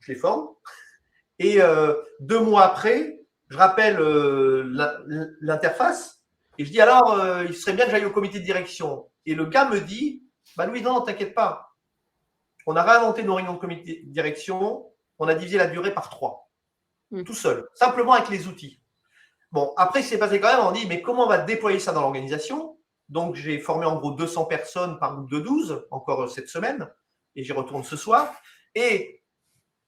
Speaker 3: Je les forme. Et 2 mois après, je rappelle l'interface. Et je dis alors, il serait bien que j'aille au comité de direction. Et le gars me dit, Louis, non, t'inquiète pas. On a réinventé nos réunions de comité de direction. On a divisé la durée par 3. Tout seul. Simplement avec les outils. Bon, après, ce qui s'est passé quand même, on dit, mais comment on va déployer ça dans l'organisation? Donc, j'ai formé en gros 200 personnes par groupe de 12, encore cette semaine. Et j'y retourne ce soir. Et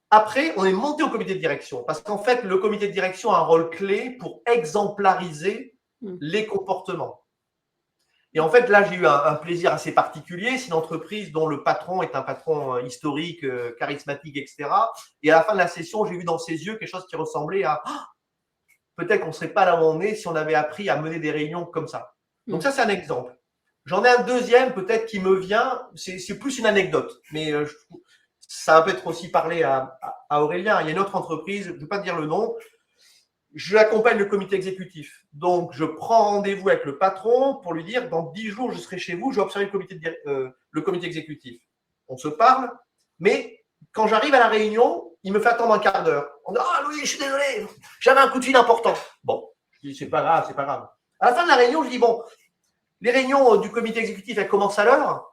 Speaker 3: après, on est monté au comité de direction. Parce qu'en fait, le comité de direction a un rôle clé pour exemplariser les comportements. Et en fait, là, j'ai eu un plaisir assez particulier. C'est une entreprise dont le patron est un patron historique, charismatique, etc. Et à la fin de la session, j'ai vu dans ses yeux quelque chose qui ressemblait à peut-être qu'on ne serait pas là où on est si on avait appris à mener des réunions comme ça. Donc ça, c'est un exemple. J'en ai un deuxième peut-être qui me vient. C'est plus une anecdote, mais ça va peut-être aussi parler à Aurélien. Il y a une autre entreprise, je ne vais pas dire le nom. Je accompagne le comité exécutif. Donc, je prends rendez-vous avec le patron pour lui dire, dans 10 jours, je serai chez vous, je vais observer le comité exécutif. On se parle, mais quand j'arrive à la réunion, il me fait attendre un quart d'heure. On dit, Louis, je suis désolé, j'avais un coup de fil important. Bon, je dis, c'est pas grave, c'est pas grave. À la fin de la réunion, je dis, bon, les réunions du comité exécutif, elles commencent à l'heure.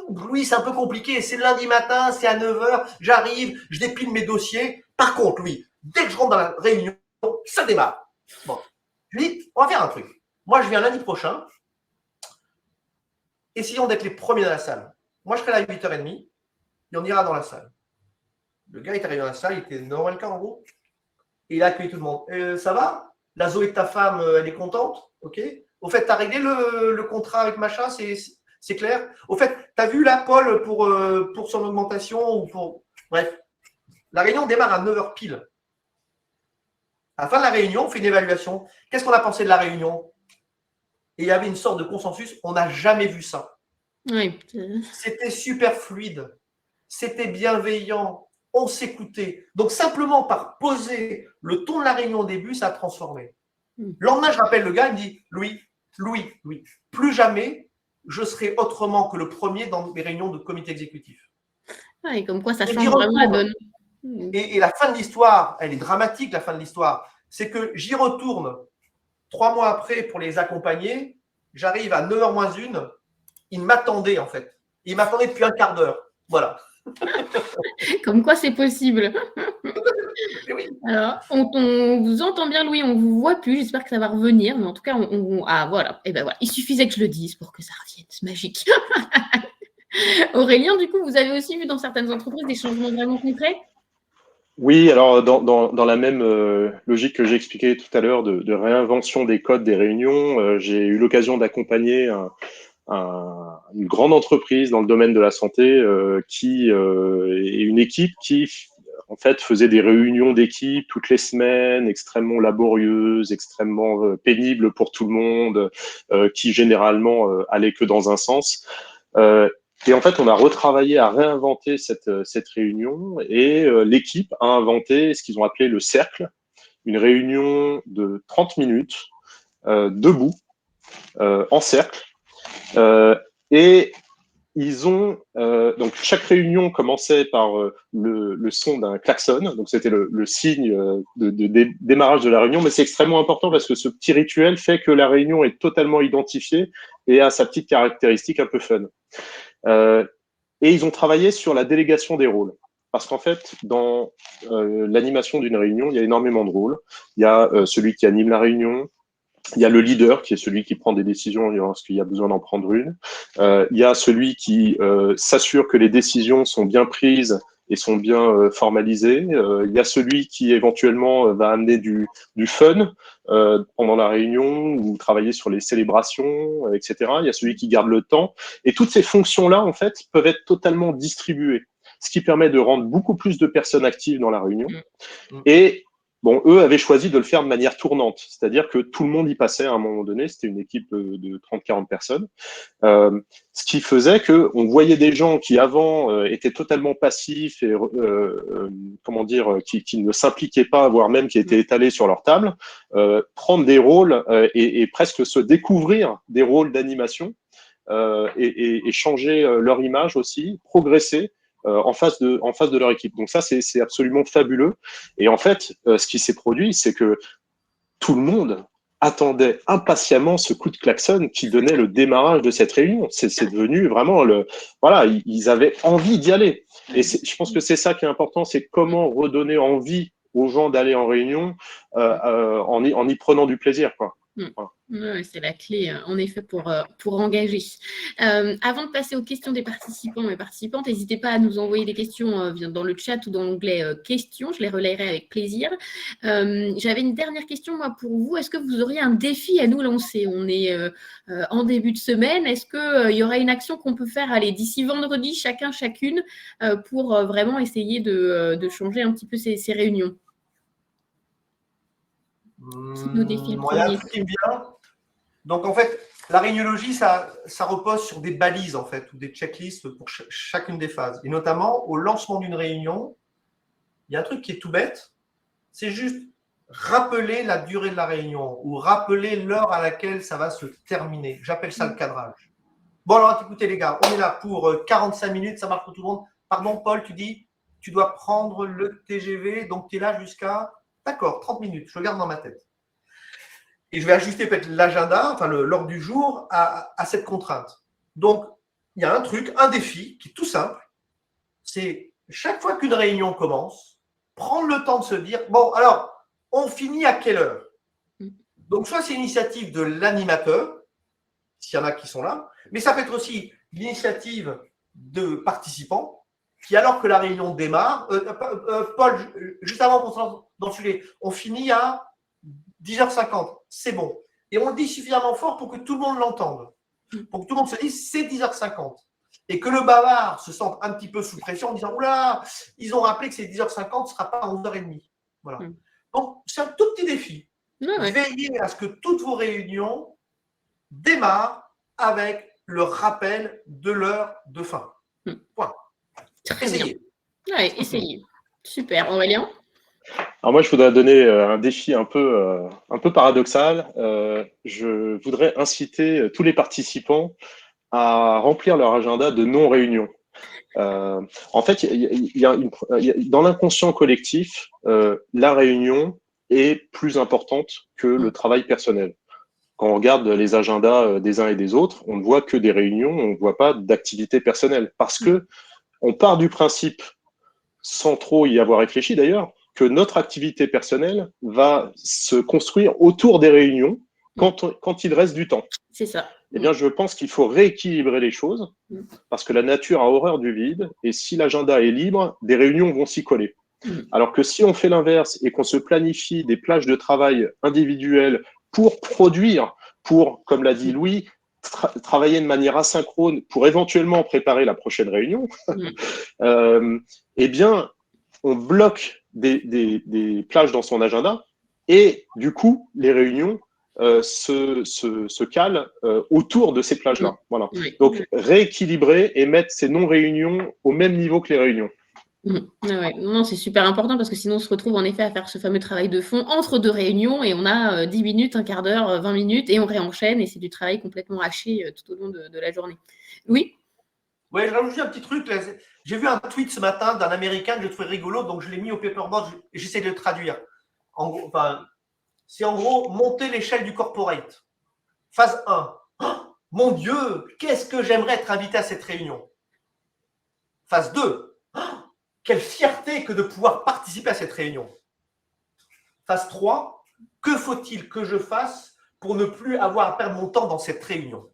Speaker 3: Louis, c'est un peu compliqué, c'est le lundi matin, c'est à 9h, j'arrive, je dépile mes dossiers. Par contre, Louis, dès que je rentre dans la réunion, ça démarre. Bon, je lui dis, on va faire un truc. Moi, je viens lundi prochain. Essayons d'être les premiers dans la salle. Moi, je serai là à 8h30 et on ira dans la salle. Le gars est arrivé dans la salle, il était normal en gros. Et il a accueilli tout le monde. Ça va? La Zoé de ta femme, elle est contente? Ok. Au fait, tu as réglé le contrat avec machin? C'est clair? Au fait, tu as vu là, Paul, pour son augmentation ou pour… Bref. La réunion démarre à 9h pile. À la fin de la réunion, on fait une évaluation. Qu'est-ce qu'on a pensé de la réunion? Et il y avait une sorte de consensus. On n'a jamais vu ça.
Speaker 1: Oui.
Speaker 3: C'était super fluide, c'était bienveillant, on s'écoutait. Donc simplement par poser le ton de la réunion au début, ça a transformé. Le lendemain, je rappelle le gars, il me dit, Louis, plus jamais je serai autrement que le premier dans mes réunions de comité exécutif.
Speaker 1: Et comme quoi, ça
Speaker 3: Et
Speaker 1: change vraiment la donne.
Speaker 3: Et la fin de l'histoire, elle est dramatique, la fin de l'histoire. C'est que j'y retourne 3 mois après pour les accompagner. J'arrive à 9h moins 1. Ils m'attendaient, en fait. Ils m'attendaient depuis un quart d'heure. Voilà.
Speaker 1: Comme quoi, c'est possible.
Speaker 3: Oui.
Speaker 1: Alors, on vous entend bien, Louis, on ne vous voit plus. J'espère que ça va revenir. Mais en tout cas, ah, voilà. Et ben voilà. Il suffisait que je le dise pour que ça revienne. C'est magique. Aurélien, du coup, vous avez aussi vu dans certaines entreprises des changements vraiment concrets?
Speaker 2: Oui, alors dans la même logique que j'ai expliqué tout à l'heure de réinvention des codes des réunions, j'ai eu l'occasion d'accompagner une grande entreprise dans le domaine de la santé qui est une équipe qui en fait faisait des réunions d'équipe toutes les semaines, extrêmement laborieuses, extrêmement pénibles pour tout le monde, qui généralement allaient que dans un sens. Et en fait, on a retravaillé à réinventer cette réunion et l'équipe a inventé ce qu'ils ont appelé le cercle, une réunion de 30 minutes debout, en cercle. Et ils ont donc chaque réunion commençait par le son d'un klaxon, donc c'était le signe de démarrage de la réunion, mais c'est extrêmement important parce que ce petit rituel fait que la réunion est totalement identifiée et a sa petite caractéristique un peu fun. Et ils ont travaillé sur la délégation des rôles. Parce qu'en fait, dans l'animation d'une réunion, il y a énormément de rôles. Il y a celui qui anime la réunion, il y a le leader qui est celui qui prend des décisions lorsqu'il y a besoin d'en prendre une. Il y a celui qui s'assure que les décisions sont bien prises et sont bien formalisées. Il y a celui qui éventuellement va amener du fun pendant la réunion ou travailler sur les célébrations, etc. Il y a celui qui garde le temps. Et toutes ces fonctions-là, en fait, peuvent être totalement distribuées, ce qui permet de rendre beaucoup plus de personnes actives dans la réunion. Et bon, eux avaient choisi de le faire de manière tournante, c'est-à-dire que tout le monde y passait à un moment donné, c'était une équipe de 30-40 personnes, ce qui faisait qu'on voyait des gens qui avant étaient totalement passifs et comment dire, qui ne s'impliquaient pas, voire même qui étaient étalés sur leur table, prendre des rôles et presque se découvrir des rôles d'animation et changer leur image aussi, progresser en face de leur équipe. Donc ça, c'est absolument fabuleux. Et en fait, ce qui s'est produit, c'est que tout le monde attendait impatiemment ce coup de klaxon qui donnait le démarrage de cette réunion. C'est devenu vraiment voilà, ils avaient envie d'y aller. Et je pense que c'est ça qui est important, c'est comment redonner envie aux gens d'aller en réunion en y prenant du plaisir, quoi.
Speaker 1: Voilà. Oui, c'est la clé, en effet, pour engager. Avant de passer aux questions des participants et participantes, n'hésitez pas à nous envoyer des questions dans le chat ou dans l'onglet questions. Je les relayerai avec plaisir. J'avais une dernière question, moi, pour vous. Est-ce que vous auriez un défi à nous lancer? On est en début de semaine. Est-ce qu'il y aurait une action qu'on peut faire d'ici vendredi, chacune, pour vraiment essayer de changer un petit peu ces réunions? Nos défis
Speaker 3: Il y a un truc qui me vient. Donc, en fait, la réuniologie, ça repose sur des balises, en fait, ou des checklists pour chacune des phases. Et notamment, au lancement d'une réunion, il y a un truc qui est tout bête, c'est juste rappeler la durée de la réunion ou rappeler l'heure à laquelle ça va se terminer. J'appelle ça le cadrage. Bon, alors, écoutez, les gars, on est là pour 45 minutes, ça marche pour tout le monde. Pardon, Paul, tu dis, tu dois prendre le TGV, donc tu es là jusqu'à… D'accord, 30 minutes, je garde dans ma tête. Et je vais ajuster peut-être l'agenda, enfin l'ordre du jour, à cette contrainte. Donc, il y a un truc, un défi qui est tout simple. C'est chaque fois qu'une réunion commence, prendre le temps de se dire, bon, alors, on finit à quelle heure? Donc, soit c'est l'initiative de l'animateur, s'il y en a qui sont là, mais ça peut être aussi l'initiative de participants qui, alors que la réunion démarre, Paul, juste avant qu'on se lance dans le sujet, on finit à 10h50, c'est bon. Et on le dit suffisamment fort pour que tout le monde l'entende. Pour que tout le monde se dise, c'est 10h50. Et que le bavard se sente un petit peu sous pression en disant, oula, ils ont rappelé que c'est 10h50, ce ne sera pas à 11h30. Voilà. Donc, c'est un tout petit défi. Veillez à ce que toutes vos réunions démarrent avec le rappel de l'heure de fin. Point.
Speaker 1: Très
Speaker 3: Essayez.
Speaker 1: bien. Ouais, essayez. Super. Aurélien?
Speaker 2: Alors moi, je voudrais donner un défi un peu paradoxal. Je voudrais inciter tous les participants à remplir leur agenda de non-réunion. En fait, dans l'inconscient collectif, la réunion est plus importante que le travail personnel. Quand on regarde les agendas des uns et des autres, on ne voit que des réunions, on ne voit pas d'activité personnelle. Parce que on part du principe, sans trop y avoir réfléchi d'ailleurs, que notre activité personnelle va se construire autour des réunions quand il reste du temps.
Speaker 1: C'est ça.
Speaker 2: Eh bien, je pense qu'il faut rééquilibrer les choses parce que la nature a horreur du vide et si l'agenda est libre, des réunions vont s'y coller. Alors que si on fait l'inverse et qu'on se planifie des plages de travail individuelles pour produire, pour, comme l'a dit Louis, travailler de manière asynchrone pour éventuellement préparer la prochaine réunion, eh bien, on bloque des plages dans son agenda et du coup, les réunions se calent autour de ces plages-là. Voilà. Donc, rééquilibrer et mettre ces non-réunions au même niveau que les réunions.
Speaker 1: Ouais. Non, c'est super important parce que sinon on se retrouve en effet à faire ce fameux travail de fond entre deux réunions et on a 10 minutes, un quart d'heure, 20 minutes et on réenchaîne et c'est du travail complètement haché tout au long de la journée. Oui?
Speaker 3: Ouais, je rajoute un petit truc. J'ai vu un tweet ce matin d'un Américain que je trouvais rigolo, donc je l'ai mis au paperboard et j'essaie de le traduire. C'est en gros monter l'échelle du corporate. Phase 1. Oh, mon Dieu, qu'est-ce que j'aimerais être invité à cette réunion. Phase 2. Oh, quelle fierté que de pouvoir participer à cette réunion. Phase 3. Que faut-il que je fasse pour ne plus avoir à perdre mon temps dans cette réunion.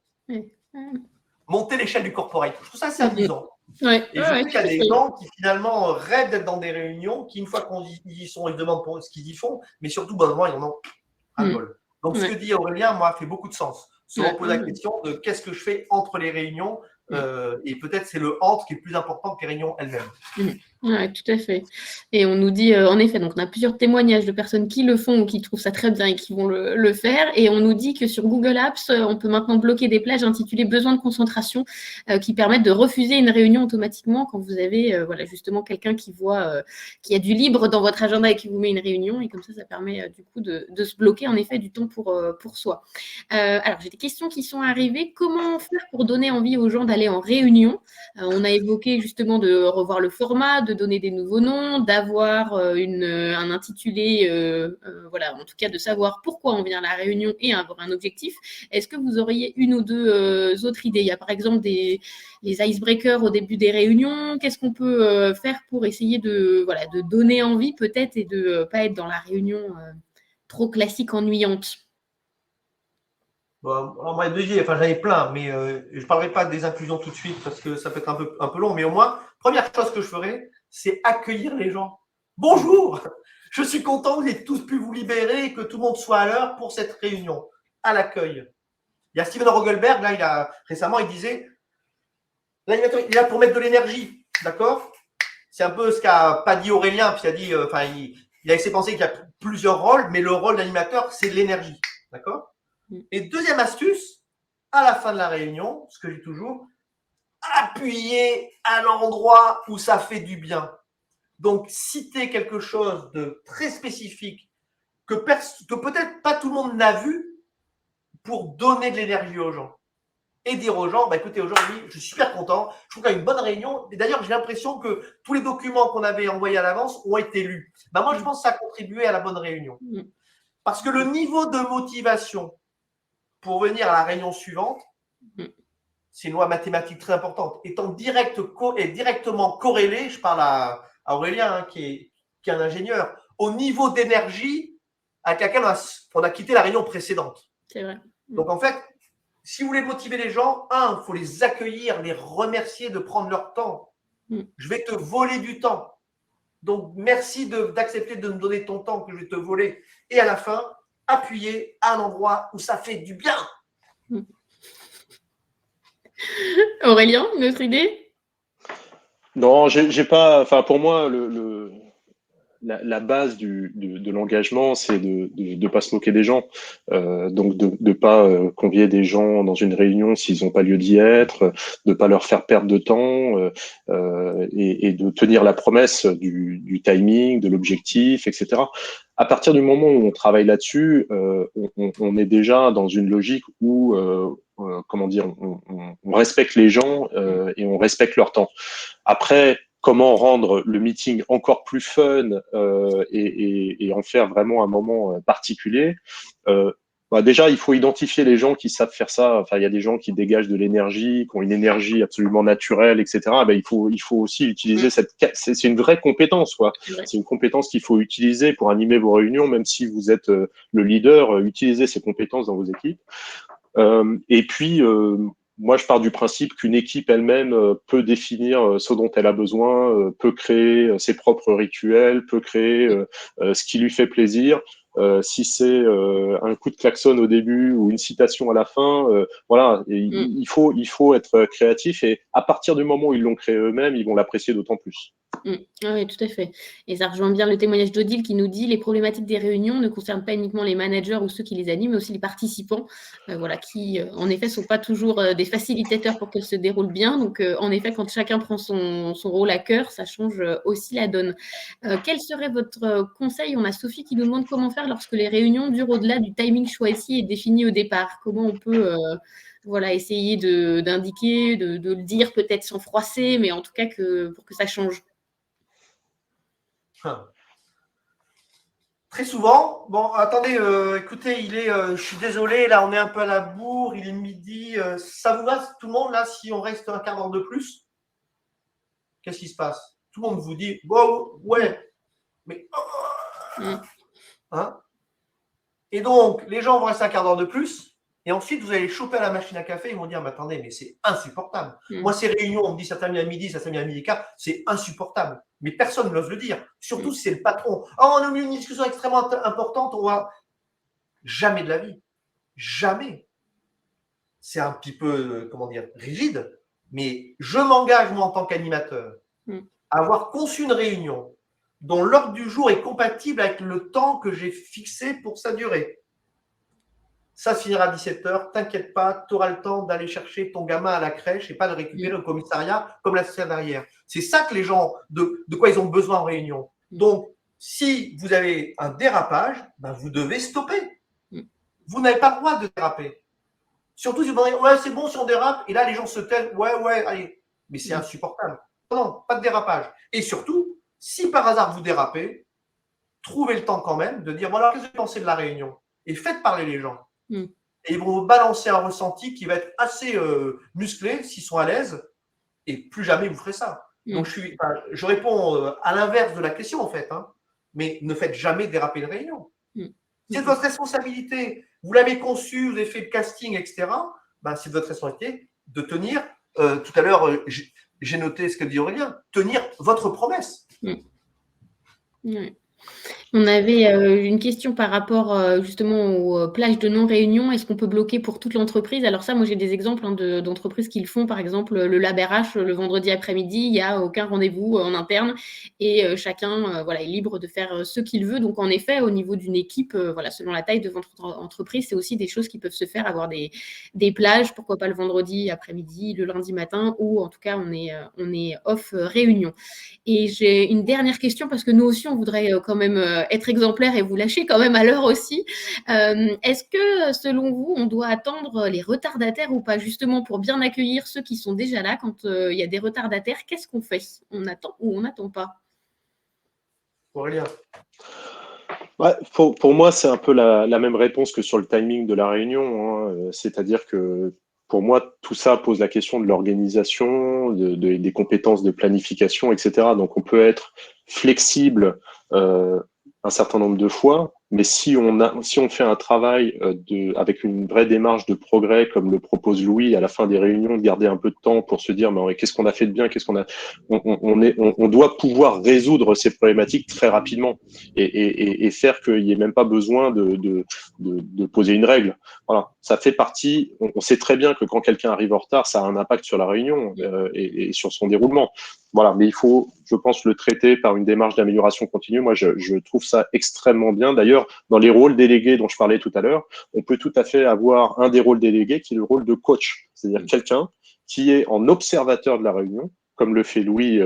Speaker 3: Monter l'échelle du corporate. Je trouve ça assez amusant.
Speaker 1: Ouais,
Speaker 3: et je sais qu'il y a des gens qui finalement rêvent d'être dans des réunions, qui une fois qu'on y sont, ils demandent pour ce qu'ils y font, mais surtout, bon, ils en ont un bol. Donc, ce que dit Aurélien, moi, fait beaucoup de sens. Se reposer la question de qu'est-ce que je fais entre les réunions, et peut-être c'est le entre qui est plus important que les réunions elles-mêmes.
Speaker 1: Oui, tout à fait. Et on nous dit, en effet, donc on a plusieurs témoignages de personnes qui le font ou qui trouvent ça très bien et qui vont le faire. Et on nous dit que sur Google Apps, on peut maintenant bloquer des plages intitulées besoin de concentration qui permettent de refuser une réunion automatiquement quand vous avez voilà, justement quelqu'un qui voit qu'il y a du libre dans votre agenda et qui vous met une réunion. Et comme ça permet du coup de se bloquer en effet du temps pour soi. Alors, j'ai des questions qui sont arrivées. Comment faire pour donner envie aux gens d'aller en réunion? On a évoqué justement de revoir le format, de donner des nouveaux noms, d'avoir un intitulé, voilà, en tout cas de savoir pourquoi on vient à la réunion et avoir un objectif. Est-ce que vous auriez une ou deux autres idées? Il y a par exemple les icebreakers au début des réunions. Qu'est-ce qu'on peut faire pour essayer de donner envie peut-être et de ne pas être dans la réunion trop classique, ennuyante?
Speaker 3: Bon, moi, j'en ai plein, mais je ne parlerai pas des inclusions tout de suite parce que ça peut être un peu long. Mais au moins, première chose que je ferai, c'est accueillir les gens. Bonjour, je suis content que vous ayez tous pu vous libérer et que tout le monde soit à l'heure pour cette réunion. À l'accueil. Il y a Steven Rogelberg, là, récemment, il disait l'animateur, il est là pour mettre de l'énergie. D'accord? C'est un peu ce qu'a pas dit Aurélien, puis il a dit, il a laissé penser qu'il y a plusieurs rôles, mais le rôle d'animateur, c'est l'énergie. D'accord? Et deuxième astuce, à la fin de la réunion, ce que je dis toujours, appuyer à l'endroit où ça fait du bien. Donc, citer quelque chose de très spécifique que peut-être pas tout le monde n'a vu pour donner de l'énergie aux gens. Et dire aux gens, écoutez, aujourd'hui, je suis super content, je trouve qu'il y a une bonne réunion. Et d'ailleurs, j'ai l'impression que tous les documents qu'on avait envoyés à l'avance ont été lus. Moi, je pense que ça a contribué à la bonne réunion. Parce que le niveau de motivation pour venir à la réunion suivante, c'est une loi mathématique très importante, étant directement corrélée, je parle à Aurélien, qui est un ingénieur, au niveau d'énergie avec laquelle on a quitté la réunion précédente.
Speaker 1: C'est vrai.
Speaker 3: Donc en fait, si vous voulez motiver les gens, il faut les accueillir, les remercier de prendre leur temps. Je vais te voler du temps. Donc merci d'accepter de me donner ton temps que je vais te voler. Et à la fin, appuyer à un endroit où ça fait du bien.
Speaker 1: Aurélien, une autre idée?
Speaker 2: Non, j'ai pas. Enfin, pour moi, la base de l'engagement, c'est de pas se moquer des gens. Donc, de pas convier des gens dans une réunion s'ils n'ont pas lieu d'y être, de pas leur faire perdre de temps, et de tenir la promesse du timing, de l'objectif, etc. À partir du moment où on travaille là-dessus, on est déjà dans une logique où, comment dire, on respecte les gens et on respecte leur temps. Après, comment rendre le meeting encore plus fun et en faire vraiment un moment particulier. Déjà, il faut identifier les gens qui savent faire ça. Enfin, il y a des gens qui dégagent de l'énergie, qui ont une énergie absolument naturelle, etc. Il faut aussi utiliser c'est une vraie compétence, quoi. C'est une compétence qu'il faut utiliser pour animer vos réunions, même si vous êtes le leader. Utilisez ces compétences dans vos équipes. Et puis, moi, je pars du principe qu'une équipe elle-même peut définir ce dont elle a besoin, peut créer ses propres rituels, peut créer ce qui lui fait plaisir. Si c'est un coup de klaxon au début ou une citation à la fin, voilà, il faut être créatif et à partir du moment où ils l'ont créé eux-mêmes, ils vont l'apprécier d'autant plus.
Speaker 1: Oui, tout à fait. Et ça rejoint bien le témoignage d'Odile qui nous dit les problématiques des réunions ne concernent pas uniquement les managers ou ceux qui les animent, mais aussi les participants, qui, en effet, ne sont pas toujours des facilitateurs pour qu'elles se déroulent bien. Donc, en effet, quand chacun prend son rôle à cœur, ça change aussi la donne. Quel serait votre conseil? On a Sophie qui nous demande comment faire lorsque les réunions durent au-delà du timing choisi et défini au départ. Comment on peut essayer d'indiquer, de le dire peut-être sans froisser, mais en tout cas pour que ça change.
Speaker 3: Très souvent, bon, attendez, écoutez, je suis désolé, là, on est un peu à la bourre, il est midi, ça vous va, tout le monde, là, si on reste un quart d'heure de plus? Qu'est-ce qui se passe? Tout le monde vous dit, wow, ouais, mais... Hein? Et donc, les gens vont rester un quart d'heure de plus, et ensuite, vous allez choper à la machine à café, ils vont dire, mais attendez, mais c'est insupportable. Moi, ces réunions, on me dit, ça termine à midi, ça termine à midi et quart, c'est insupportable. Mais personne n'ose le dire, surtout si c'est le patron. Oh, on a eu une discussion extrêmement importante, on va… Jamais de la vie. Jamais. C'est un petit peu, rigide, mais je m'engage, moi, en tant qu'animateur, à avoir conçu une réunion dont l'ordre du jour est compatible avec le temps que j'ai fixé pour sa durée. Ça se finira à 17h, t'inquiète pas, tu auras le temps d'aller chercher ton gamin à la crèche et pas de récupérer au commissariat comme la scène derrière. C'est ça que les gens, de quoi ils ont besoin en réunion. Donc, si vous avez un dérapage, vous devez stopper. Vous n'avez pas le droit de déraper. Surtout si vous demandez, ouais, c'est bon si on dérape, et là, les gens se taisent, ouais, allez. Mais c'est insupportable. Non, pas de dérapage. Et surtout, si par hasard vous dérapez, trouvez le temps quand même de dire, voilà, qu'est-ce que vous pensez de la réunion? Et faites parler les gens. Et ils vont vous balancer un ressenti qui va être assez musclé s'ils sont à l'aise, et plus jamais vous ferez ça. Donc, je réponds à l'inverse de la question, en fait, mais ne faites jamais déraper une réunion. C'est de votre responsabilité. Vous l'avez conçu, vous avez fait le casting, etc. C'est de votre responsabilité de tenir. Tout à l'heure, j'ai noté ce que dit Aurélien, tenir votre promesse.
Speaker 1: On avait une question par rapport justement aux plages de non-réunion. Est-ce qu'on peut bloquer pour toute l'entreprise? Alors ça, moi j'ai des exemples d'entreprises qui le font. Par exemple, le Lab RH, le vendredi après-midi, il n'y a aucun rendez-vous en interne et chacun est libre de faire ce qu'il veut. Donc en effet, au niveau d'une équipe, selon la taille de votre entreprise, c'est aussi des choses qui peuvent se faire, avoir des plages, pourquoi pas le vendredi après-midi, le lundi matin, ou en tout cas on est off réunion. Et j'ai une dernière question parce que nous aussi, on voudrait quand même être exemplaire et vous lâcher quand même à l'heure aussi. Est-ce que, selon vous, on doit attendre les retardataires ou pas, justement, pour bien accueillir ceux qui sont déjà là quand il y a des retardataires? Qu'est-ce qu'on fait? On attend ou on n'attend pas?
Speaker 3: Aurélien.
Speaker 2: Ouais, pour moi, c'est un peu la même réponse que sur le timing de la réunion. C'est-à-dire que pour moi, tout ça pose la question de l'organisation, des compétences de planification, etc. Donc, on peut être flexible un certain nombre de fois, Mais si on fait un travail avec une vraie démarche de progrès, comme le propose Louis à la fin des réunions, de garder un peu de temps pour se dire, mais qu'est-ce qu'on a fait de bien, on doit pouvoir résoudre ces problématiques très rapidement et faire qu'il n'y ait même pas besoin de poser une règle. Voilà, ça fait partie. On sait très bien que quand quelqu'un arrive en retard, ça a un impact sur la réunion et sur son déroulement. Voilà, mais il faut, je pense, le traiter par une démarche d'amélioration continue. Moi, je trouve ça extrêmement bien. D'ailleurs, dans les rôles délégués dont je parlais tout à l'heure, on peut tout à fait avoir un des rôles délégués qui est le rôle de coach, c'est-à-dire quelqu'un qui est en observateur de la réunion, comme le fait Louis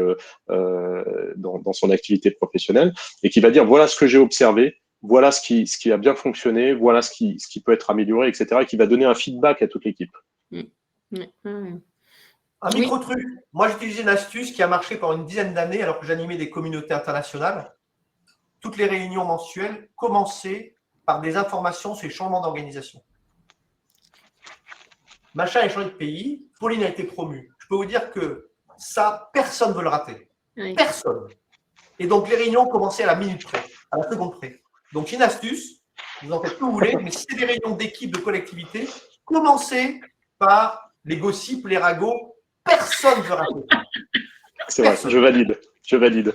Speaker 2: dans son activité professionnelle, et qui va dire voilà ce que j'ai observé, voilà ce qui a bien fonctionné, voilà ce qui peut être amélioré, etc., et qui va donner un feedback à toute l'équipe.
Speaker 3: Un micro-truc. Moi, j'utilisais une astuce qui a marché pendant une dizaine d'années alors que j'animais des communautés internationales. Toutes les réunions mensuelles commençaient par des informations sur les changements d'organisation. Machin a changé de pays, Pauline a été promue. Je peux vous dire que ça, personne ne veut le rater.
Speaker 1: Oui.
Speaker 3: Personne. Et donc, les réunions commençaient à la minute près, à la seconde près. Donc, une astuce, vous en faites ce que vous voulez, mais si c'est des réunions d'équipe, de collectivité, commencez par les gossips, les ragots. Personne ne veut rater.
Speaker 2: C'est vrai, je valide.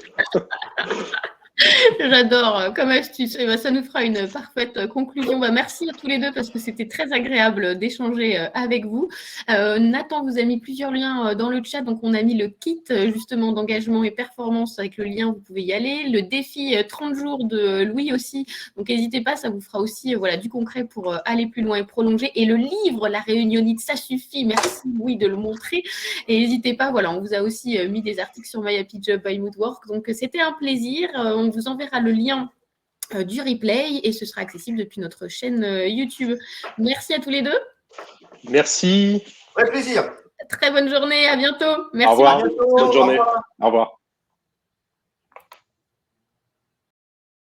Speaker 1: J'adore comme astuce. Et ça nous fera une parfaite conclusion. Merci à tous les deux parce que c'était très agréable d'échanger avec vous. Nathan vous a mis plusieurs liens dans le chat. Donc, on a mis le kit justement d'engagement et performance avec le lien. Vous pouvez y aller. Le défi 30 jours de Louis aussi. Donc, n'hésitez pas. Ça vous fera aussi du concret pour aller plus loin et prolonger. Et le livre, La Réunionite, ça suffit. Merci Louis de le montrer. Et n'hésitez pas. On vous a aussi mis des articles sur My Happy Job by Moodwork. Donc, c'était un plaisir. On vous enverra le lien du replay et ce sera accessible depuis notre chaîne YouTube. Merci à tous les deux.
Speaker 2: Merci.
Speaker 3: Avec plaisir.
Speaker 1: Très bonne journée, à bientôt. Merci.
Speaker 2: Au revoir.
Speaker 3: À bientôt.
Speaker 2: Bonne journée.
Speaker 3: Au revoir.
Speaker 2: Au revoir.